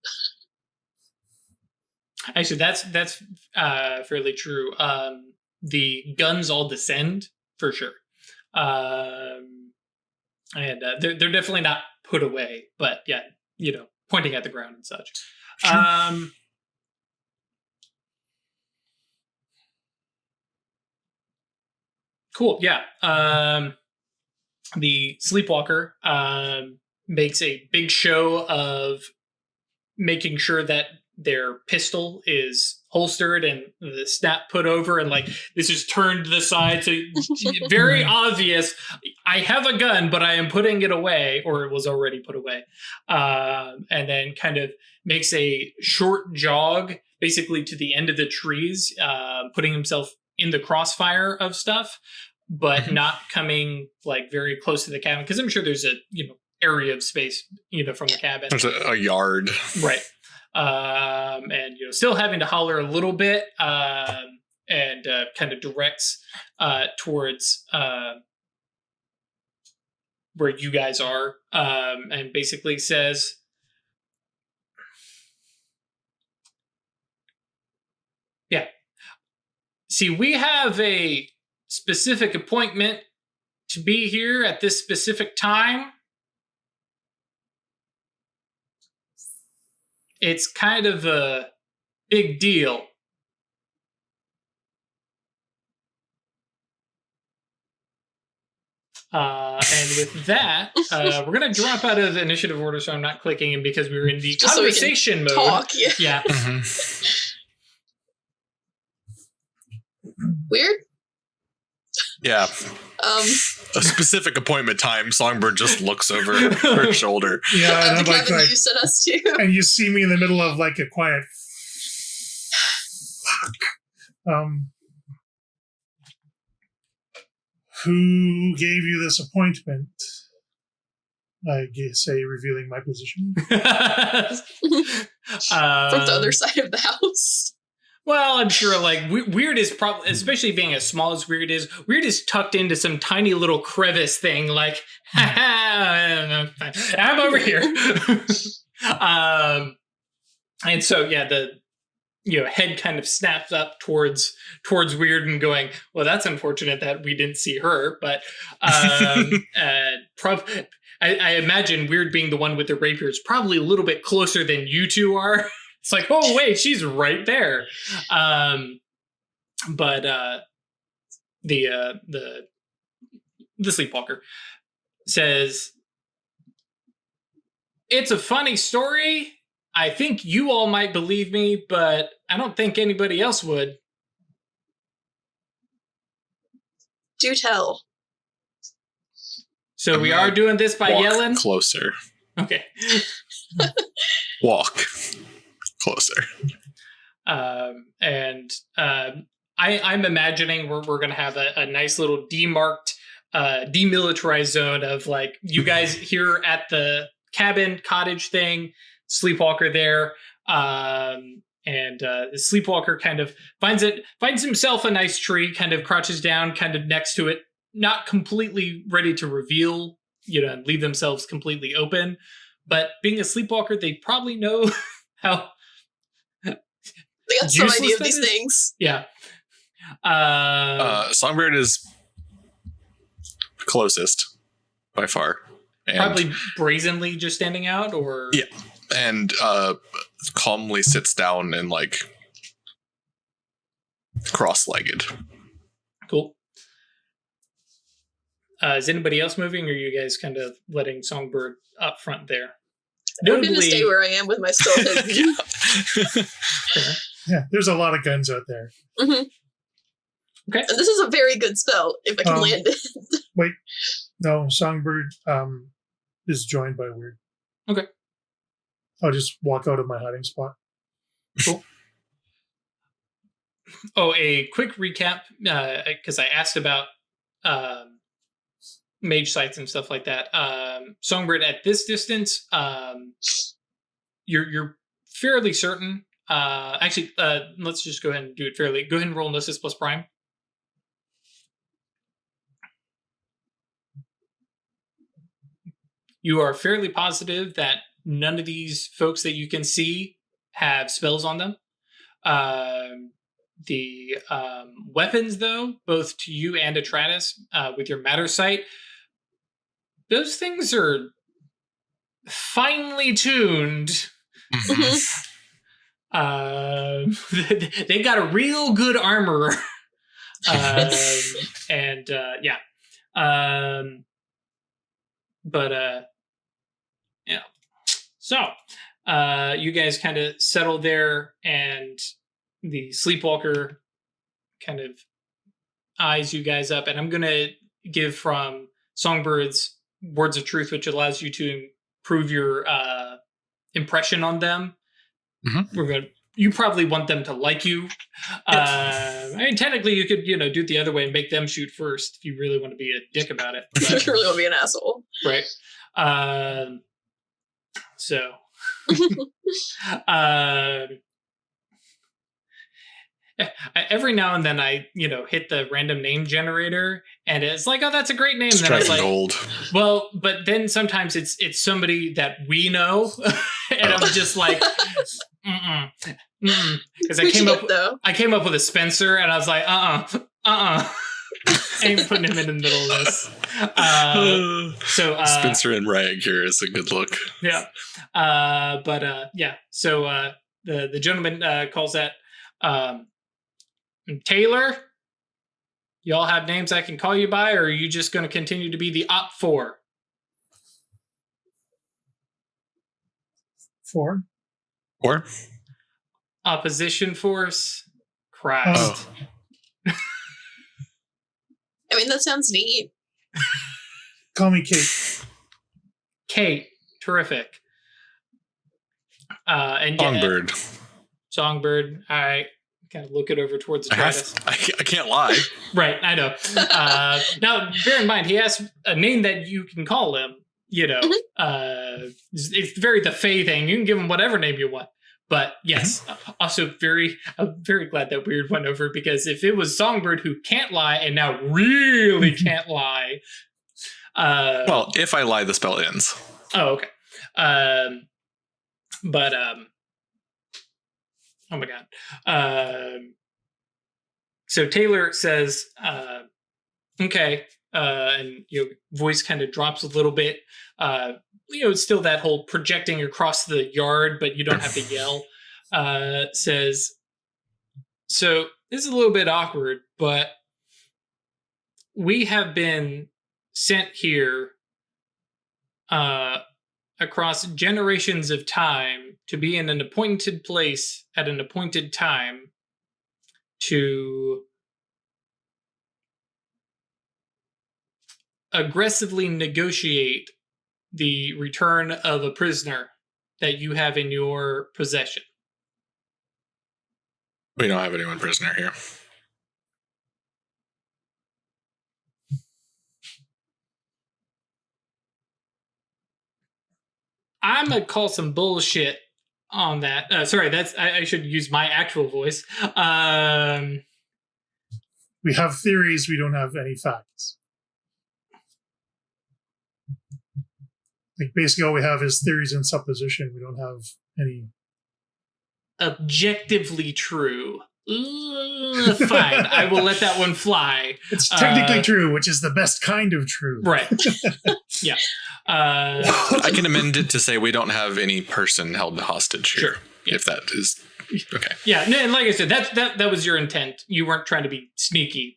Actually, that's fairly true. The guns all descend for sure, and they're definitely not put away. But yeah, pointing at the ground and such. Sure. Cool. Yeah. The Sleepwalker makes a big show of making sure that their pistol is holstered and the snap put over, and like this is turned to the side, so very obvious. I have a gun, but I am putting it away, or it was already put away. And then kind of makes a short jog, basically to the end of the trees, putting himself in the crossfire of stuff, but not coming like very close to the cabin, because I'm sure there's a area of space from the cabin. There's a yard, right? And still having to holler a little bit, and kind of directs towards where you guys are, and basically says, "Yeah, see, we have a specific appointment to be here at this specific time. It's kind of a big deal." And with that, we're going to drop out of initiative order, so I'm not clicking in because we were in the just conversation mode. Talk, yeah. Weird. Yeah. A specific appointment time. Songbird just looks over her shoulder. Yeah, and the I'm cabin you sent us to. And you see me in the middle of like a quiet. Fuck. Who gave you this appointment? I say, revealing my position. From the other side of the house. Well, I'm sure, like, Weird is probably, especially being as small as Weird is tucked into some tiny little crevice thing, like, I'm over here. And so, yeah, the head kind of snaps up towards Weird and going, well, that's unfortunate that we didn't see her, but I imagine Weird being the one with the rapier is probably a little bit closer than you two are. It's like, oh, wait, she's right there. But the Sleepwalker says, it's a funny story. I think you all might believe me, but I don't think anybody else would. Do tell. So we are doing this by yelling? Closer. Okay. Walk closer. And I'm imagining we're going to have a nice little demarked, demilitarized zone of like you guys here at the cabin cottage thing, Sleepwalker there, The sleepwalker kind of finds himself a nice tree, kind of crouches down, kind of next to it, not completely ready to reveal, and leave themselves completely open. But being a sleepwalker, they probably know how. They got some idea of these things. Yeah. Songbird is closest by far. And probably brazenly just standing out, or yeah, and calmly sits down and like cross-legged. Cool. Is anybody else moving, or are you guys kind of letting Songbird up front there? I'm going to stay where I am with my skull. Yeah, there's a lot of guns out there. Mm-hmm. Okay. And this is a very good spell, if I can land it. Wait. No, Songbird is joined by Weird. Okay. I'll just walk out of my hiding spot. Cool. Oh, a quick recap, because I asked about mage sites and stuff like that. Songbird, at this distance, you're fairly certain. Actually, let's just go ahead and do it fairly. Go ahead and roll Gnosis plus Prime. You are fairly positive that none of these folks that you can see have spells on them. The weapons, though, both to you and Atratus, with your matter sight, those things are finely tuned. They got a real good armor. So, you guys kind of settle there, and the sleepwalker kind of eyes you guys up, and I'm going to give from Songbird's Words of Truth, which allows you to improve your impression on them. Mm-hmm. You probably want them to like you. I mean, technically, you could, do it the other way and make them shoot first if you really want to be a dick about it. But, if you really want to be an asshole. Right. Every now and then I, hit the random name generator, and it's like, oh, that's a great name. Strike then I was like, gold. Well, but then sometimes it's somebody that we know, and I'm just like, because I came up with a Spencer, and I was like, I ain't putting him in the middle of this. Spencer and Rag here is a good look. Yeah, So the gentleman calls that Taylor. Y'all have names I can call you by, or are you just going to continue to be the Op 4? 4? Opposition Force? Christ. I mean, that sounds neat. Call me Kate. Kate. Terrific. Songbird. Songbird. All right. Kind of look it over towards Atratus. I can't lie. Right, I know. Now, bear in mind, he has a name that you can call him. It's very the Fae thing. You can give him whatever name you want. But yes, also I'm very glad that Weird went over, because if it was Songbird who can't lie and now really can't lie. Well, if I lie, the spell ends. Oh, okay. Oh my God. So Taylor says, okay. And your voice kind of drops a little bit. It's still that whole projecting across the yard, but you don't have to yell. Says, so this is a little bit awkward, but we have been sent here across generations of time to be in an appointed place at an appointed time to aggressively negotiate the return of a prisoner that you have in your possession. We don't have anyone prisoner here. I'm going to call some bullshit on that. Sorry, that's I should use my actual voice. We have theories, we don't have any facts. Like basically all we have is theories and supposition. We don't have any objectively true. Fine, I will let that one fly. It's technically true, which is the best kind of true. Right. Yeah. I can amend it to say we don't have any person held hostage here. Sure. Yeah. If that is okay. Yeah, and like I said, that was your intent. You weren't trying to be sneaky.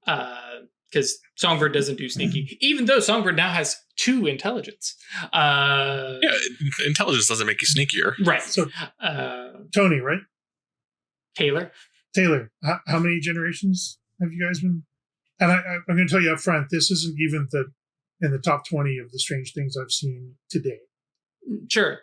Because Songbird doesn't do sneaky, even though Songbird now has 2 intelligence. Yeah, intelligence doesn't make you sneakier. Right. So, Tony, right? Taylor, how many generations have you guys been? And I'm going to tell you up front, this isn't even in the top 20 of the strange things I've seen today. Sure.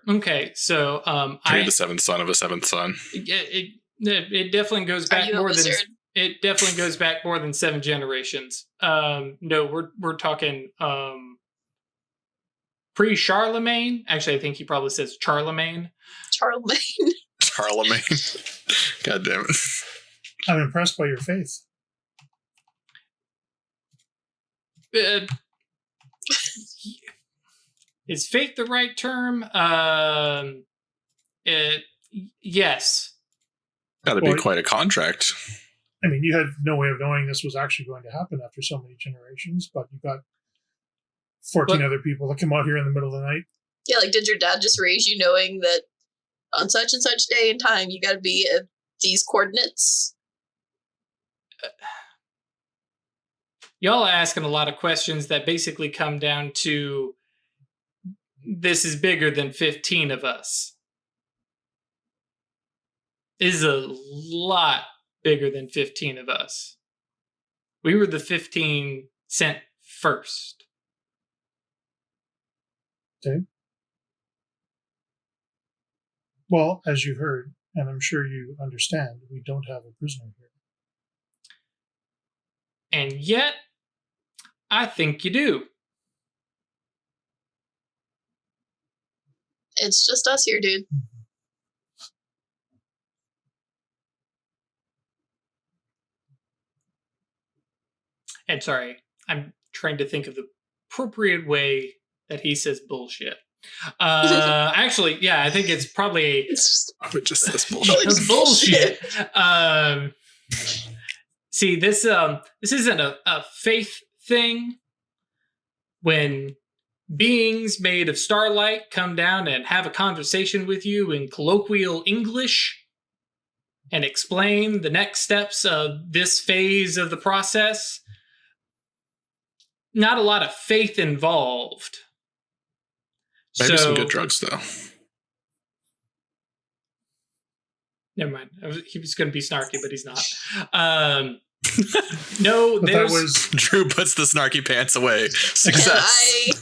Okay, so You're the 7th son of a 7th son. It definitely goes back more than wizard? it definitely goes back more than 7 generations. No, we're talking pre-Charlemagne. Actually, I think he probably says Charlemagne. Charlemagne. Charlemagne. God damn it. I'm impressed by your faith. Is faith the right term? Yes. Got to be quite a contract. I mean, you had no way of knowing this was actually going to happen after so many generations, but you got 14 other people that come out here in the middle of the night. Yeah, like, did your dad just raise you knowing that on such and such day and time you got to be at these coordinates? Y'all are asking a lot of questions that basically come down to this is bigger than 15 of us. This is a lot bigger than 15 of us. We were the 15 sent first. Okay. Well, as you heard, and I'm sure you understand, we don't have a prisoner here. And yet, I think you do. It's just us here, dude. And sorry, I'm trying to think of the appropriate way that he says bullshit. Actually, yeah, I think it's probably It just says Just bullshit. See, this isn't a faith thing. When beings made of starlight come down and have a conversation with you in colloquial English and explain the next steps of this phase of the process, not a lot of faith involved. Maybe some good drugs, though. Never mind. He was going to be snarky, but he's not. No, But there's... that was Drew puts the snarky pants away. Success.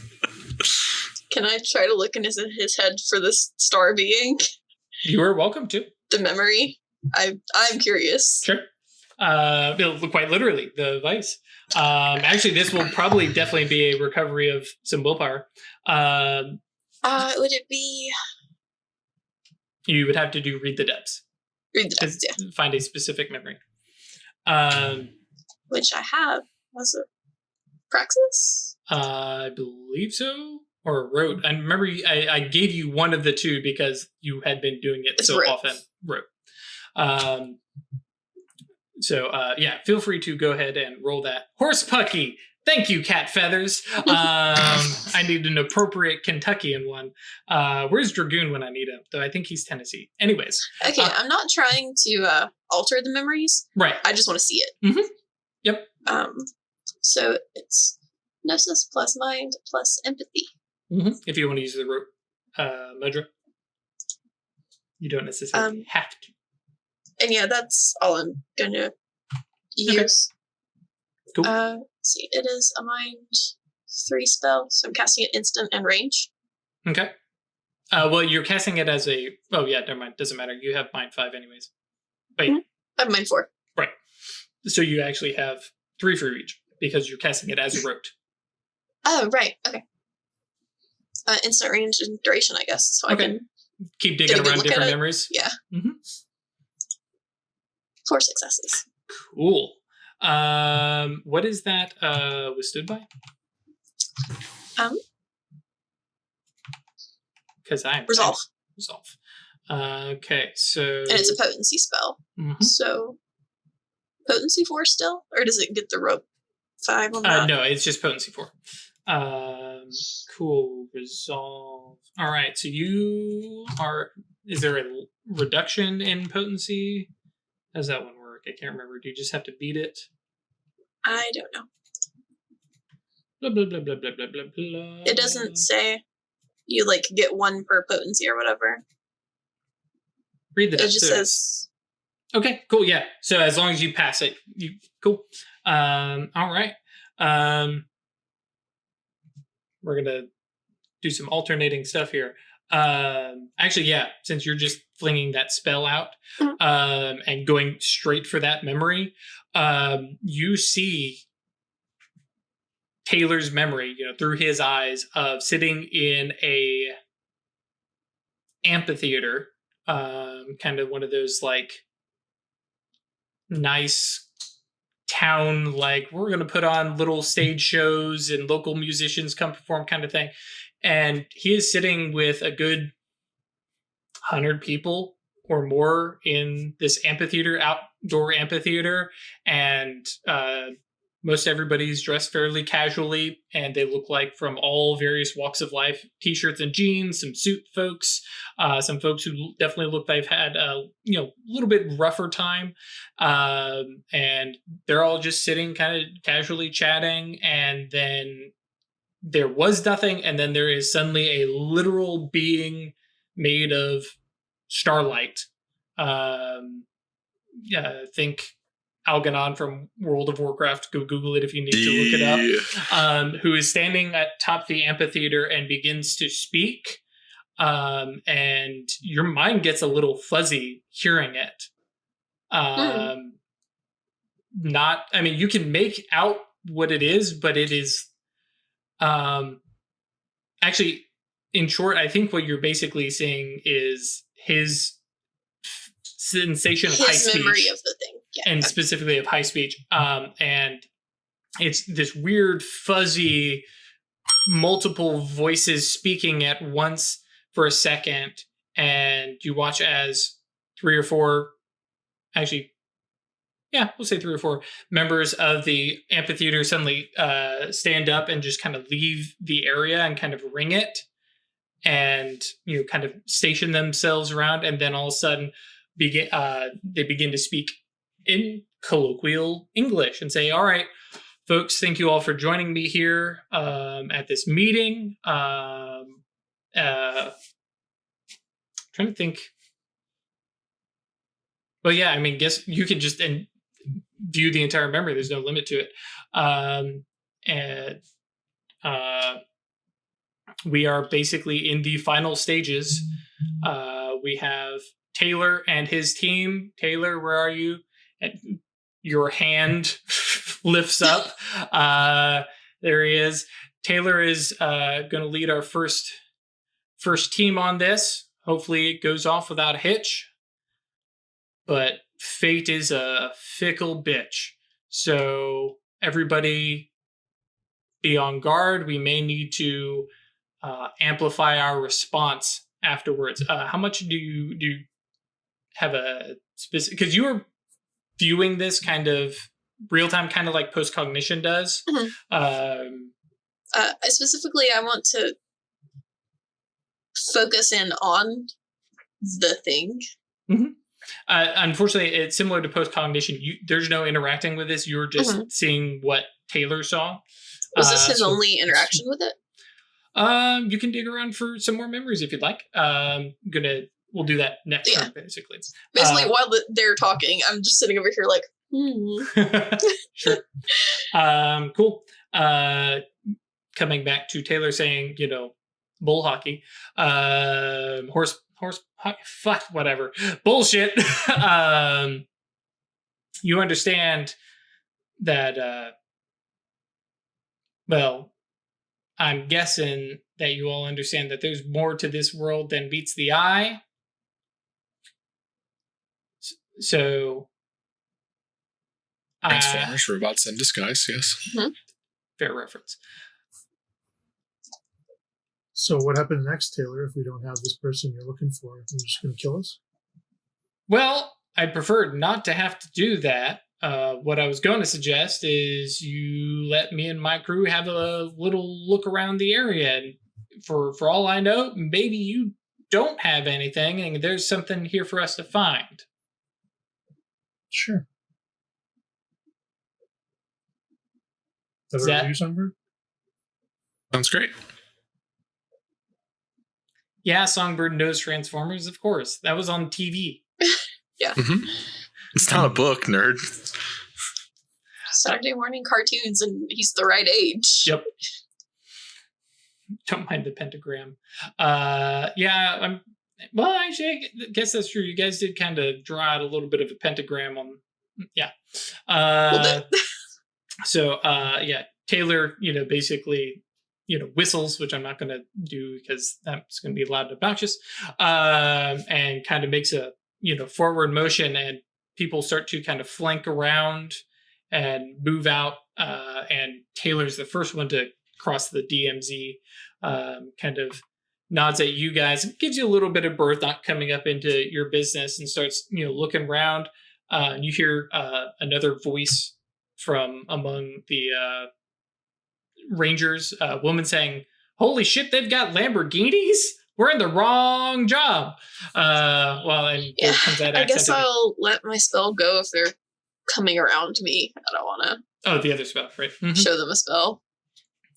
Can I try to look in his head for this star being? You are welcome to. The memory? I'm curious. Sure. Quite literally, the vice. Actually, this will probably definitely be a recovery of some willpower. Would it be... You would have to do read the depths. Read the text, yeah. Find a specific memory. Which I have as a praxis? I believe so. Or wrote. I remember I gave you one of the two because you had been doing it It's so wrote. often. Wrote. Yeah, feel free to go ahead and roll that. Horse Pucky. Thank you, Cat Feathers. I need an appropriate Kentuckian one. Where's Dragoon when I need him? Though I think he's Tennessee. Anyways. Okay, I'm not trying to alter the memories. Right. I just want to see it. Mm-hmm. Yep. So it's Gnosis plus mind plus empathy. Mm-hmm. If you want to use the rope mudra. You don't necessarily have to. And yeah, that's all I'm going to use. Cool. Let's see, it is a mind 3 spell, so I'm casting it instant and range. Okay. Well, you're casting it as a... Oh, yeah, never mind. Doesn't matter. You have mind 5 anyways. Wait. Mm-hmm. I have mind 4. Right. So you actually have 3 for each because you're casting it as a rote. Oh, right. Okay. Instant range and duration, I guess. So Okay. I can Keep get digging a good around look different at it. memories. Yeah. Mm-hmm. 4 successes. Cool. What is that withstood by? Because I'm Resolve. Resolve. Okay, so And it's a potency spell. Mhm. So potency 4 still? Or does it get the rope 5 on that? No, it's just potency 4. Cool. Resolve. All right, so you are. Is there a reduction in potency? How does that one work? I can't remember. Do you just have to beat it? I don't know. Blah blah blah blah blah blah blah blah. It doesn't say you like get 1 per potency or whatever. Read the It just so- says Okay, cool. Yeah. So as long as you pass it, you cool. All right. We're gonna do some alternating stuff here. Actually, yeah. Since you're just flinging that spell out, and going straight for that memory, you see Taylor's memory, through his eyes of sitting in a amphitheater, kind of one of those like nice town, like we're going to put on little stage shows and local musicians come perform kind of thing. And he is sitting with a good 100 people or more in this amphitheater, outdoor amphitheater. And most everybody's dressed fairly casually, and they look like from all various walks of life. T-shirts and jeans, some suit folks, some folks who definitely look they've had a little bit rougher time, and they're all just sitting kind of casually chatting. And then there was nothing, and then there is suddenly a literal being made of starlight. Think Algernon from World of Warcraft. Go Google it if you need to look it up. Who is standing at top of the amphitheater and begins to speak. And your mind gets a little fuzzy hearing it. You can make out what it is, but it is actually, in short, I think what you're basically seeing is his sensation of high speech. His memory of the thing. Yeah. And specifically of high speech. And it's this weird, fuzzy, multiple voices speaking at once for a second. And you watch as 3 or 4, actually, yeah, we'll say 3 or 4 members of the amphitheater suddenly stand up and just kind of leave the area and kind of ring it. And, kind of station themselves around. And then all of a sudden, they begin to speak in colloquial English and say, all right, folks, thank you all for joining me here at this meeting. Trying to think. Well, yeah, guess you can just view the entire memory. There's no limit to it. We are basically in the final stages. We have Taylor and his team. Taylor, where are you? And your hand lifts up. There he is. Taylor is going to lead our first team on this. Hopefully it goes off without a hitch. But fate is a fickle bitch. So everybody be on guard. We may need to amplify our response afterwards. How much do you have a specific? Because you were viewing this kind of real time, kind of like post-cognition does. Mm-hmm. Specifically, I want to focus in on the thing. Mm-hmm. Unfortunately, it's similar to post-cognition. There's no interacting with this. You're just seeing what Taylor saw. Was this his only interaction with it? You can dig around for some more memories if you'd like. We'll do that next time, basically. Basically, while they're talking, I'm just sitting over here like, Sure. Cool. Coming back to Taylor saying, bull hockey, horse hockey, fuck, whatever. Bullshit. You understand that, I'm guessing that you all understand that there's more to this world than meets the eye. So, Transformers, robots in disguise, yes. fair reference. So what happens next, Taylor, if we don't have this person you're looking for? Are you just going to kill us? Well, I'd prefer not to have to do that. What I was going to suggest is you let me and my crew have a little look around the area. And for all I know, maybe you don't have anything and there's something here for us to find. Sure. Is Is that you, Songbird? Sounds great. Yeah, Songbird knows Transformers, of course. That was on TV. Yeah. Mm-hmm. It's not a book, nerd. Saturday morning cartoons, and he's the right age. Yep. Don't mind the pentagram. Yeah, well, actually, I guess that's true. You guys did kind of draw out a little bit of a pentagram on, yeah. So, yeah, Taylor, basically, whistles, which I'm not going to do because that's going to be loud and obnoxious, and kind of makes a, forward motion, and people start to kind of flank around and move out, and Taylor's the first one to cross the DMZ, kind of nods at you guys, gives you a little bit of berth, not coming up into your business, and starts, looking around. And you hear another voice from among the Rangers, a woman saying, "Holy shit, they've got Lamborghinis? We're in the wrong job." And Yeah, comes that I guess accent in. I'll let my spell go if they're coming around to me. I don't want Oh, the other spell, right? to show them a spell.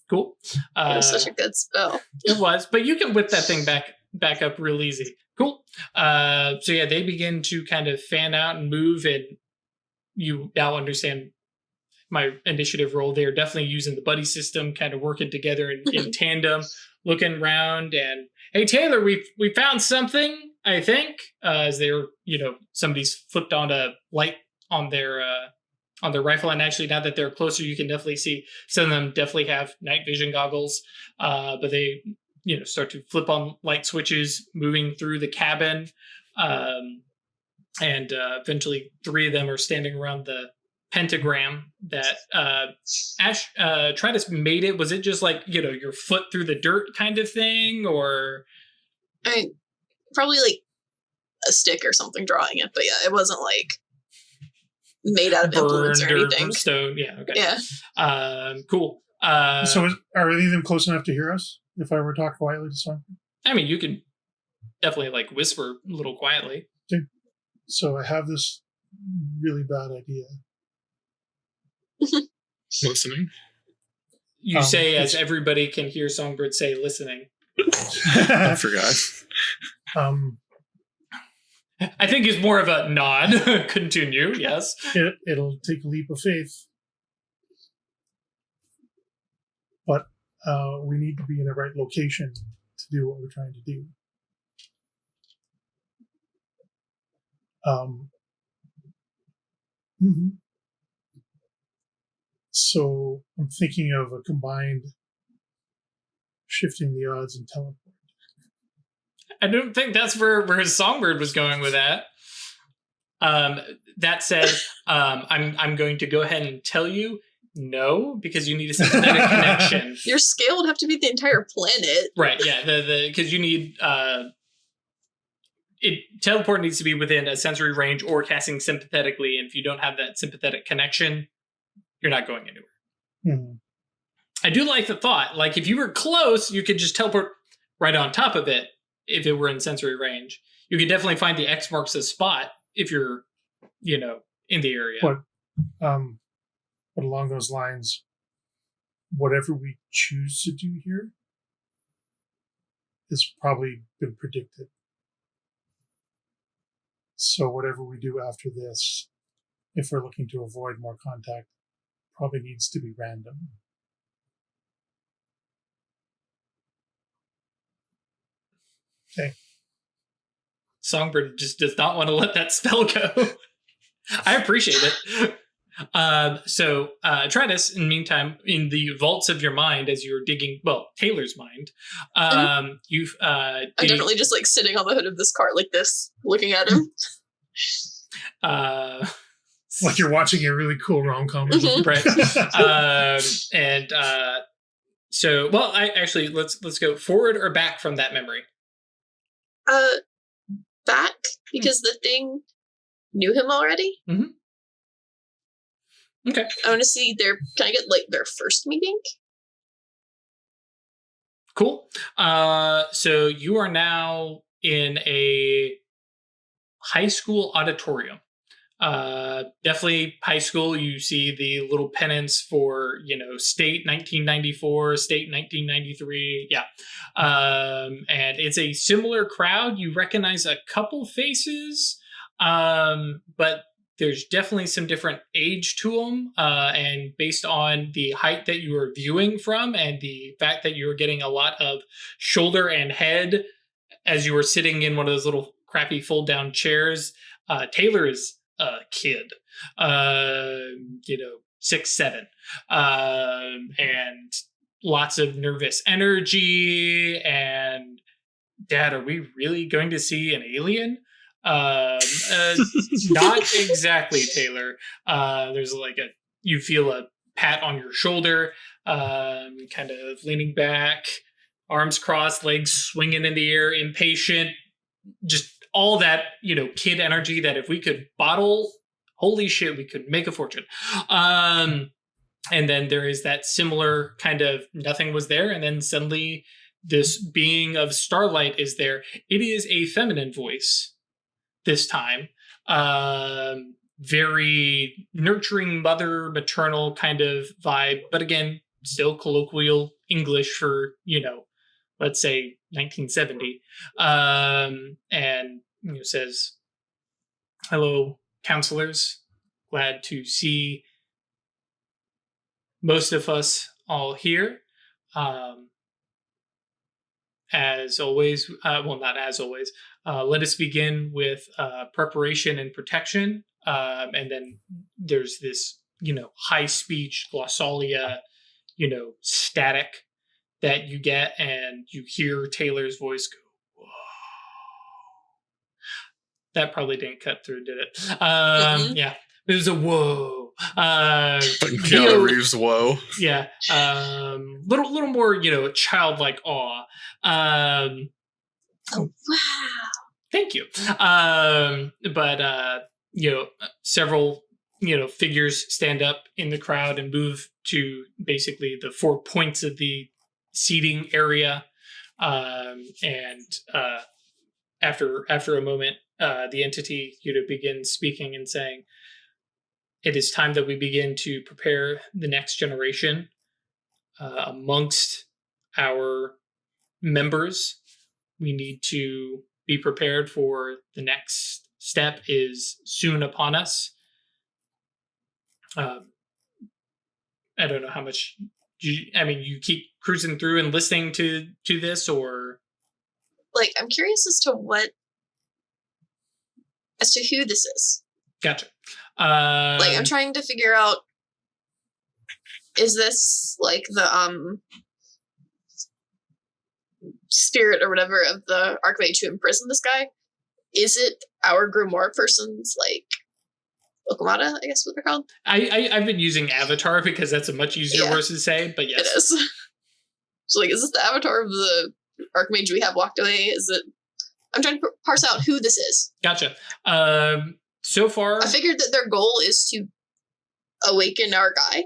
Cool. It was such a good spell. It was, but you can whip that thing back up real easy. Cool. So yeah, they begin to kind of fan out and move, and you now understand my initiative role. They are definitely using the buddy system, kind of working together in tandem, looking around. And hey, Taylor, we found something. I think as they're somebody's flipped on a light on their rifle, and actually now that they're closer, you can definitely see some of them definitely have night vision goggles. But they start to flip on light switches, moving through the cabin, and eventually 3 of them are standing around the pentagram that Ash Travis made. It was it just like your foot through the dirt kind of thing, or Probably like a stick or something drawing it, but yeah, it wasn't like made out of implements or anything. Stone? Yeah. Okay. Yeah. Cool. So are any of them close enough to hear us if I were to talk quietly to someone? I mean, you can definitely like whisper a little quietly. Okay. So I have this really bad idea. Listening. You say as everybody can hear Songbird say listening. I forgot. I think it's more of a nod. Continue, yes. It'll take a leap of faith. But we need to be in the right location to do what we're trying to do. So I'm thinking of a combined shifting the odds and teleport. I don't think that's where his Songbird was going with that. That said, I'm going to go ahead and tell you no, because you need a sympathetic connection. Your scale would have to be the entire planet. Right, yeah, because you need teleport needs to be within a sensory range or casting sympathetically, and if you don't have that sympathetic connection, you're not going anywhere. I do like the thought, like if you were close, you could just teleport right on top of it if it were in sensory range. You could definitely find the X marks the spot if you're, in the area. But along those lines, whatever we choose to do here has probably been predicted. So whatever we do after this, if we're looking to avoid more contact, probably needs to be random. Okay. Songbird just does not want to let that spell go. I appreciate it. So Travis, in the meantime, in the vaults of your mind, as you're digging, well, Taylor's mind, you've I'm definitely just like sitting on the hood of this cart like this, looking at him. Like you're watching a really cool rom-com. Right. So, well, let's go forward or back from that memory. Back, because the thing knew him already. Mm-hmm. Okay. I want to see can I get like their first meeting? Cool. So you are now in a high school auditorium. Definitely high school. You see the little pennants for, state 1994, state 1993. Yeah. And it's a similar crowd. You recognize a couple faces, but there's definitely some different age to them. And based on the height that you are viewing from and the fact that you're getting a lot of shoulder and head as you were sitting in one of those little crappy fold down chairs, Taylor is a kid, 6'7", and lots of nervous energy. And Dad, are we really going to see an alien? Not exactly, Taylor. There's you feel a pat on your shoulder, kind of leaning back, arms crossed, legs swinging in the air, impatient, just all that, kid energy that if we could bottle, holy shit, we could make a fortune. And then there is that similar kind of nothing was there. And then suddenly this being of starlight is there. It is a feminine voice this time. Very nurturing mother, maternal kind of vibe. But again, still colloquial English for, let's say 1970. And says, "Hello, counselors. Glad to see most of us all here. As always, not as always, let us begin with preparation and protection." And then there's this, high speech glossalia, static that you get, and you hear Taylor's voice go, "Whoa." That probably didn't cut through, did it? Yeah, it was a whoa. Keanu Reeves, whoa. Yeah, little more, childlike awe. Oh wow! Thank you. But several figures stand up in the crowd and move to basically the 4 points of the seating area, and after a moment, the entity begins speaking and saying, "It is time that we begin to prepare the next generation amongst our members. We need to be prepared for the next step is soon upon us." I don't know how much you keep cruising through and listening to this, or I'm curious as to who this is. Gotcha. I'm trying to figure out, is this the spirit or whatever of the Archmage who imprisoned this guy? Is it our Grimoire person's Lokomata, I guess what they're called? I've been using Avatar because that's a much easier word to say, but yes. It is. So is this the avatar of the Archmage we have locked away? I'm trying to parse out who this is. Gotcha. So far, I figured that their goal is to awaken our guy.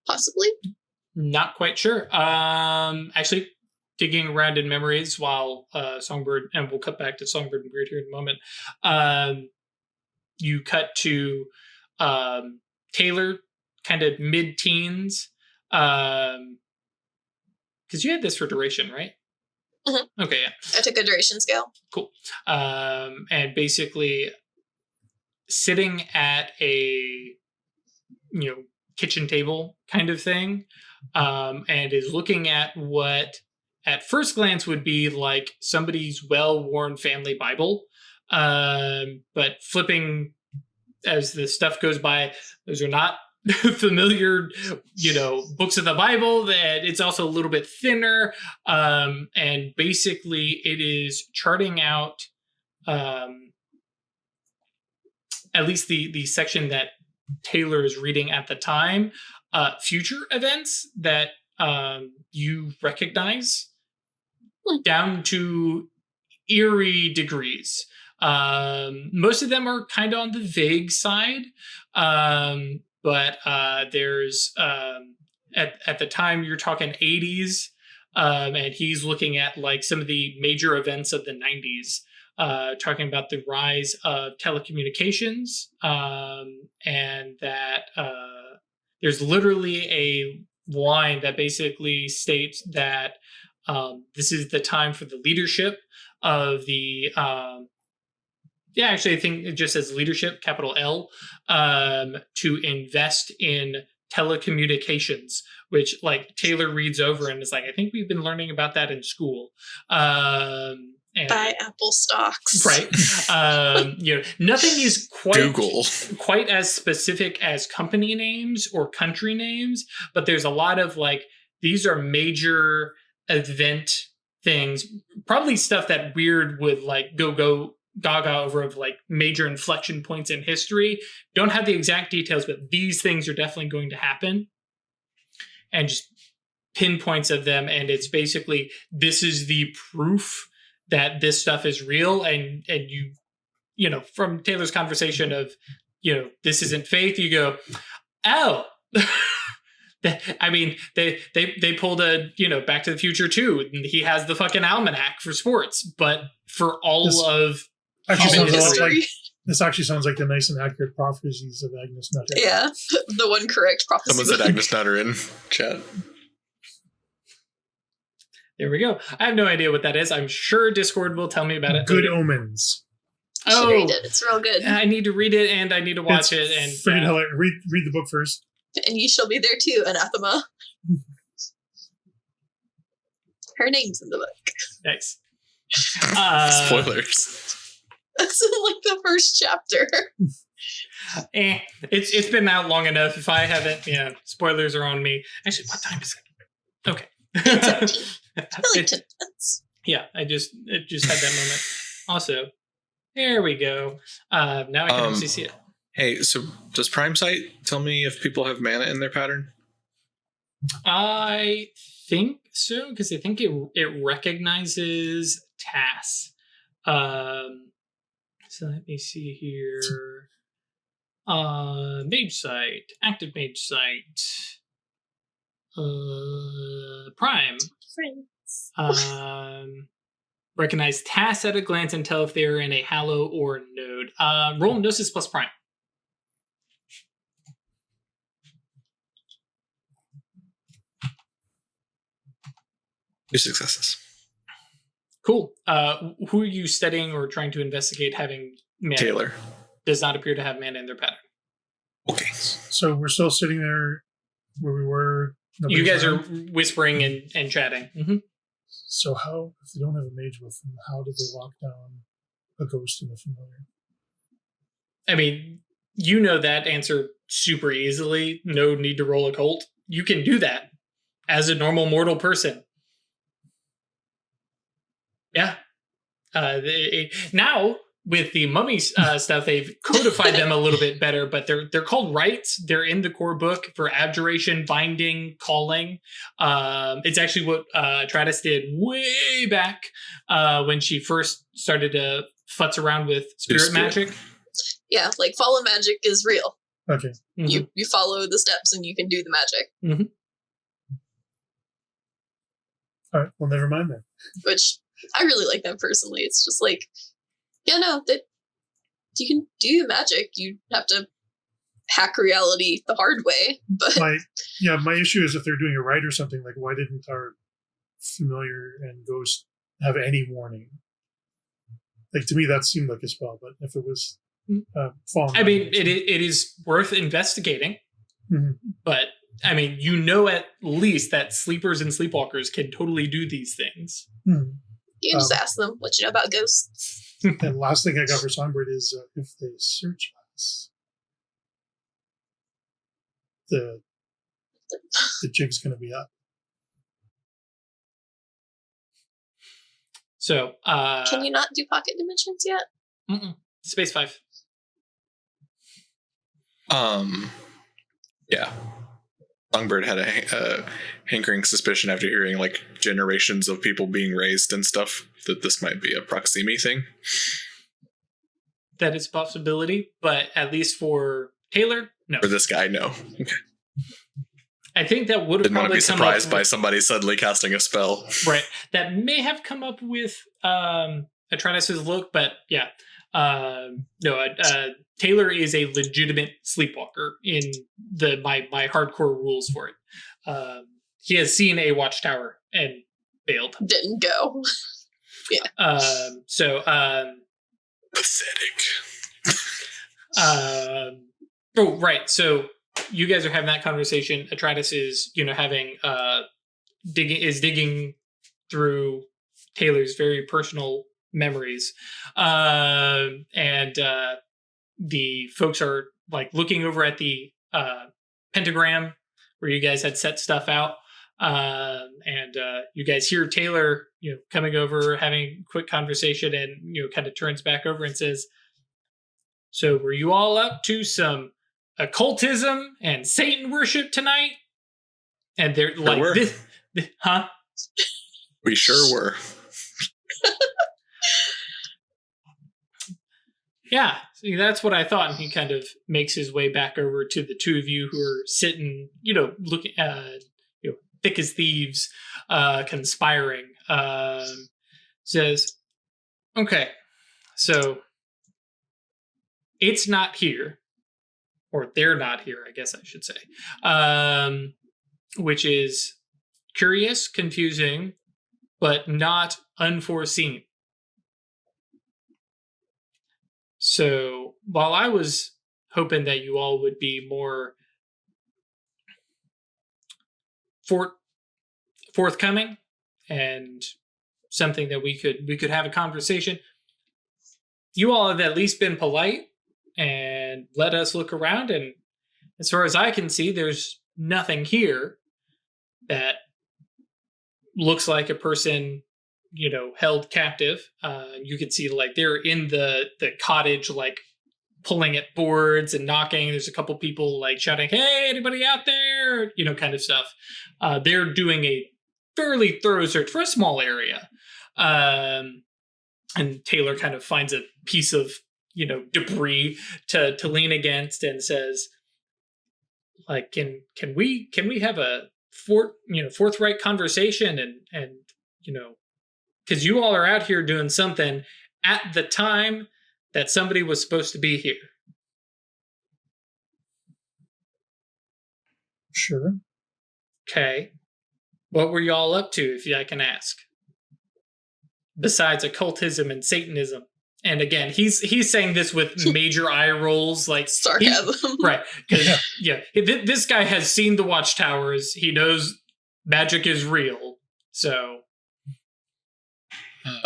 Possibly. Not quite sure. Actually, digging around in memories while Songbird, and we'll cut back to Songbird and Weird here in a moment. You cut to Taylor, kind of mid-teens, because you had this for duration, right? Mm-hmm. Okay, yeah. I took a duration scale. Cool. And basically sitting at a, kitchen table kind of thing, and is looking at what at first glance would be like somebody's well-worn family Bible, but flipping as the stuff goes by, those are not familiar, books of the Bible. That it's also a little bit thinner, and basically it is charting out, at least the section that Taylor is reading at the time, future events that you recognize down to eerie degrees. Most of them are kind of on the vague side, but there's at the time you're talking 80s, and he's looking at like some of the major events of the 90s, talking about the rise of telecommunications, and that there's literally a line that basically states that this is the time for the leadership of the actually I think it just says leadership, capital L, to invest in telecommunications, which like Taylor reads over and is like, I think we've been learning about that in school. And, buy Apple stocks. Right. Nothing is Google. quite as specific as company names or country names, but there's a lot of like, these are major event things, probably stuff that Weird would like go gaga over, of like major inflection points in history. Don't have the exact details, but these things are definitely going to happen, and just pinpoints of them. And it's basically, this is the proof that this stuff is real. And from Taylor's conversation of, this isn't faith, you go, oh, I mean, they pulled a, Back to the Future too. And he has the fucking almanac for sports, but for all of Actually, history. this actually sounds like the nice and accurate prophecies of Agnes Nutter. Yeah, the one correct prophecy. Someone said Agnes Nutter in chat. There we go. I have no idea what that is. I'm sure Discord will tell me about it. Good Omens. You should read it. It's real good. I need to read it and I need to watch it. And freaking hilarious. Read the book first. And you shall be there too, Anathema. Her name's in the book. Nice. Spoilers. That's in like the first chapter. It's been out long enough. If I haven't, spoilers are on me. Actually, what time is it? Okay. Like 10 minutes. Yeah, it just had that moment. Also, there we go. Now I can actually see it. Hey, so does Prime Sight tell me if people have mana in their pattern? I think so, because I think it recognizes TAS. So let me see here. Mage Sight, active Mage Sight, Prime. Friends. Recognize tasks at a glance and tell if they're in a Hallow or Node. Roll Gnosis plus Prime. Two successes. Cool. Who are you studying or trying to investigate having mana? Taylor. Does not appear to have mana in their pattern. Okay. So we're still sitting there where we were. You guys are whispering and chatting. Mm-hmm. So how, if they don't have a mage with them, how did they lock down a ghost in a familiar? I mean, you know that answer super easily. No need to roll occult. You can do that as a normal mortal person. Yeah. Now with the mummy stuff, they've codified them a little bit better, but they're called rites. They're in the core book for abjuration, binding, calling. It's actually what Travis did way back when she first started to futz around with spirit magic. Yeah, like follow magic is real. Okay. Mm-hmm. You follow the steps and you can do the magic. Mm-hmm. All right. Well, never mind then. Which I really like them personally. It's just like, yeah, no, that you can do magic. You have to hack reality the hard way. But my issue is if they're doing a rite or something, like why didn't our familiar and ghost have any warning? Like to me, that seemed like a spell. But if it was fallen, I mean, it is worth investigating. Mm-hmm. But I mean, you know, at least that sleepers and sleepwalkers can totally do these things. Mm-hmm. You can just ask them what you know about ghosts. And last thing I got for Songbird is if they search us, the jig's going to be up. So, Can you not do pocket dimensions yet? Space 5. Yeah. Songbird had a hankering suspicion after hearing like generations of people being raised and stuff that this might be a proximity thing. That is a possibility, but at least for Taylor, no. For this guy, no. Okay. I think that would have Didn't want to probably be come surprised up by with, somebody suddenly casting a spell. right. That may have come up with Atreides' look, but yeah. Taylor is a legitimate sleepwalker in my hardcore rules for it. He has seen a watchtower and bailed. Didn't go. Pathetic. Oh, right. So you guys are having that conversation. Atreides is, having digging through Taylor's very personal memories, and the folks are like looking over at the pentagram where you guys had set stuff out, and you guys hear Taylor, coming over, having a quick conversation, and kind of turns back over and says, "So were you all up to some occultism and Satan worship tonight?" And they're like, were. Huh? We sure were. Yeah, see, that's what I thought. And he kind of makes his way back over to the two of you who are sitting, looking, thick as thieves, conspiring. Says, "Okay, so it's not here, or they're not here, I guess I should say, which is curious, confusing, but not unforeseen. So while I was hoping that you all would be more forthcoming and something that we could have a conversation, you all have at least been polite and let us look around. And as far as I can see, there's nothing here that looks like a person, held captive. You can see like they're in the cottage, like pulling at boards and knocking. There's a couple people like shouting, "Hey, anybody out there?" Kind of stuff. They're doing a fairly thorough search for a small area. And Taylor kind of finds a piece of, debris to lean against and says, like, can we have a forthright conversation and because you all are out here doing something at the time that somebody was supposed to be here. Sure. Okay. What were y'all up to, if I can ask? Besides occultism and Satanism. And again, he's saying this with major eye rolls, like sarcasm. Right. Because this guy has seen the watchtowers. He knows magic is real. So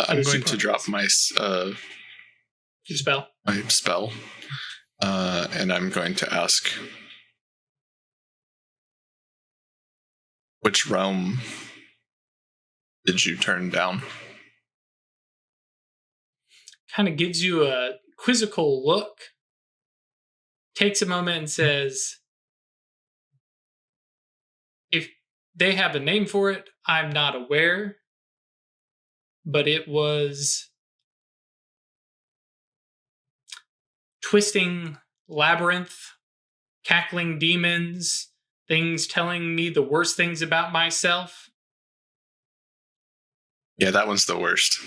I'm going to drop my your spell. My spell, and I'm going to ask, which realm did you turn down? Kind of gives you a quizzical look, takes a moment and says, "If they have a name for it, I'm not aware, but it was twisting labyrinth, cackling demons, things telling me the worst things about myself." Yeah, that one's the worst.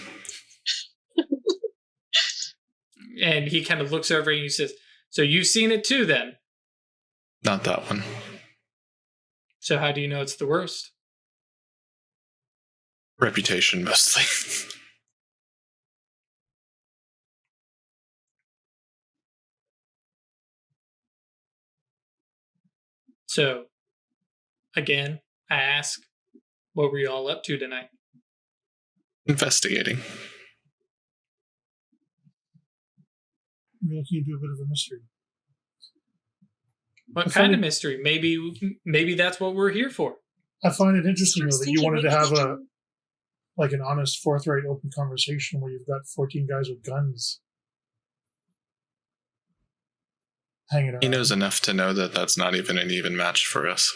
And he kind of looks over and he says, "So you've seen it too, then?" Not that one. "So how do you know it's the worst?" Reputation, mostly. So, again, I ask, what were you all up to tonight? Investigating. We're looking into a bit of a mystery. What kind of mystery? Maybe that's what we're here for. I find it interesting though that you wanted to have maybe an honest, forthright, open conversation where you've got 14 guys with guns hanging around. He knows enough to know that that's not even an even match for us.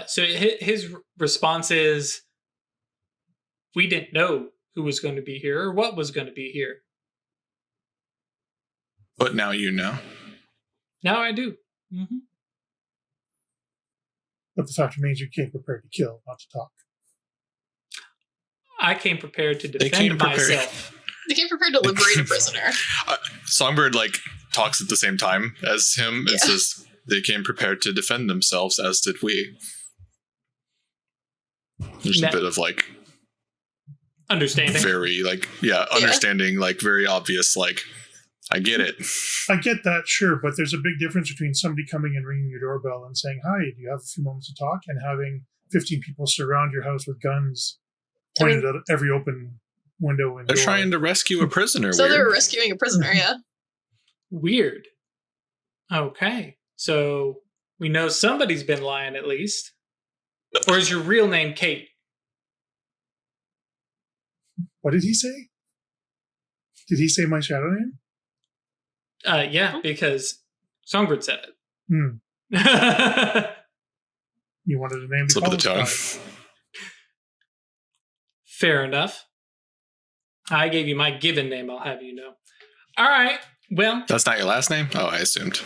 So his response is, we didn't know who was going to be here or what was going to be here. But now you know. Now I do. Mm-hmm. But the fact remains you came prepared to kill, not to talk. I came prepared to defend myself. They came prepared to liberate a prisoner. Songbird talks at the same time as him and says they came prepared to defend themselves, as did we. There's a bit of understanding. Very understanding, very obvious, I get it. I get that, sure, but there's a big difference between somebody coming and ringing your doorbell and saying, "Hi, do you have a few moments to talk?" and having 15 people surround your house with guns pointed at every open window and They're door. trying to rescue a prisoner. So they were rescuing a prisoner, yeah. Weird. Okay. So we know somebody's been lying at least. Or is your real name Kate? What did he say? Did he say my shadow name? Yeah, because Songbird said it. You wanted a name to Slip of the call tongue. us by. Fair enough. I gave you my given name, I'll have you know. All right. Well, That's not your last name? Oh, I assumed.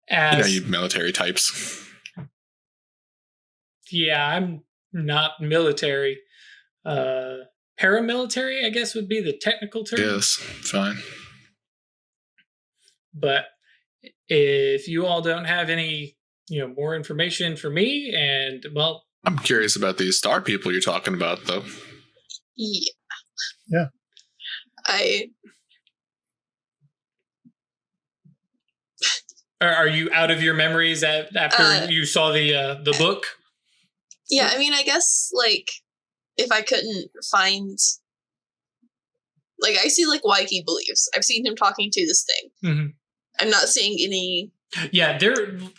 as You military types. yeah, I'm not military. Paramilitary, I guess, would be the technical term. Yes, fine. But if you all don't have any, more information for me, and well, I'm curious about these star people you're talking about, though. Yeah. are you out of your memories after you saw the book? Yeah, I mean, I guess, if I couldn't find... I see, why he believes. I've seen him talking to this thing. Mm-hmm. I'm not seeing any... Yeah, there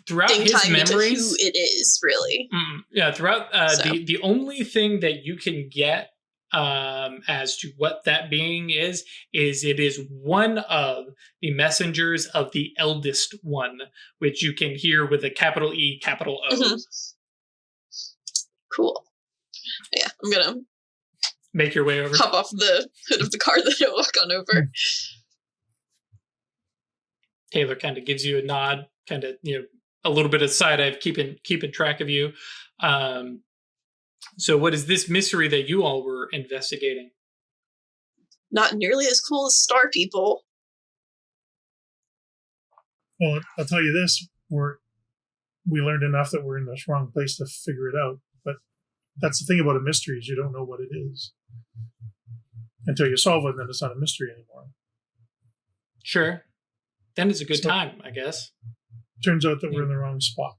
throughout thing his tying into memories... who it is, really. Yeah, throughout... So. The only thing that you can get as to what that being is it is one of the messengers of the eldest one, which you can hear with a capital E, capital O. Mm-hmm. Cool. Yeah, I'm gonna make your way over. Hop off the hood of the car that I walk on over. Taylor kind of gives you a nod, kind of, a little bit of side eye of keeping track of you. So what is this mystery that you all were investigating? Not nearly as cool as star people. Well, I'll tell you this: we learned enough that we're in the wrong place to figure it out. But that's the thing about a mystery, is you don't know what it is until you solve it, and then it's not a mystery anymore. Sure. Then it's a good time, I guess. Turns out that we're in the wrong spot.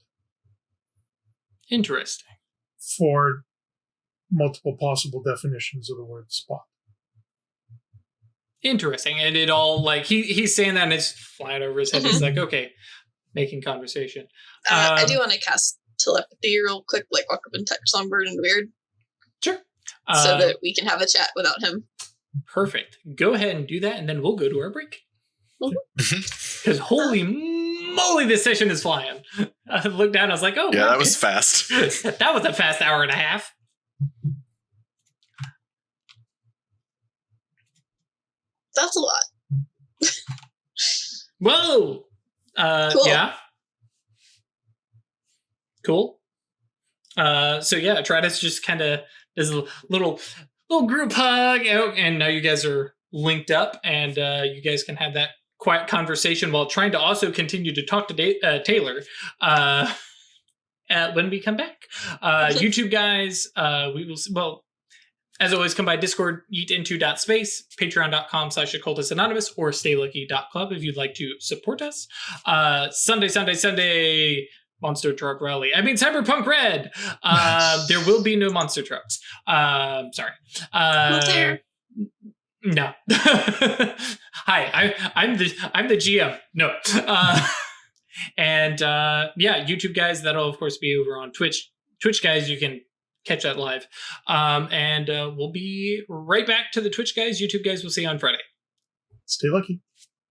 Interesting. For multiple possible definitions of the word spot. Interesting. And it all, he's saying that and it's flying over his head. He's like, okay, making conversation. I do want to cast telepathy real quick, walk up and touch Songbird and Weird. Sure. So that we can have a chat without him. Perfect. Go ahead and do that, and then we'll go to our break. Because holy moly, this session is flying. I looked down, I was like, oh. Yeah, that was fast. That was a fast hour and a half. That's a lot. Whoa. Cool. Yeah. Cool. So yeah, Travis just kind of does a little group hug, and now you guys are linked up, and you guys can have that quiet conversation while trying to also continue to talk to Taylor when we come back. YouTube guys, we will, as always, come by Discord, eatinto.space, patreon.com/occultistanonymous, or staylucky.club if you'd like to support us. Sunday, Monster Truck Rally. I mean, Cyberpunk Red. There will be no monster trucks. Sorry. Not there. No. Hi, I'm the GM. No. And yeah, YouTube guys, that'll of course be over on Twitch. Twitch guys, you can catch that live. And we'll be right back to the Twitch guys. YouTube guys, we'll see you on Friday. Stay lucky.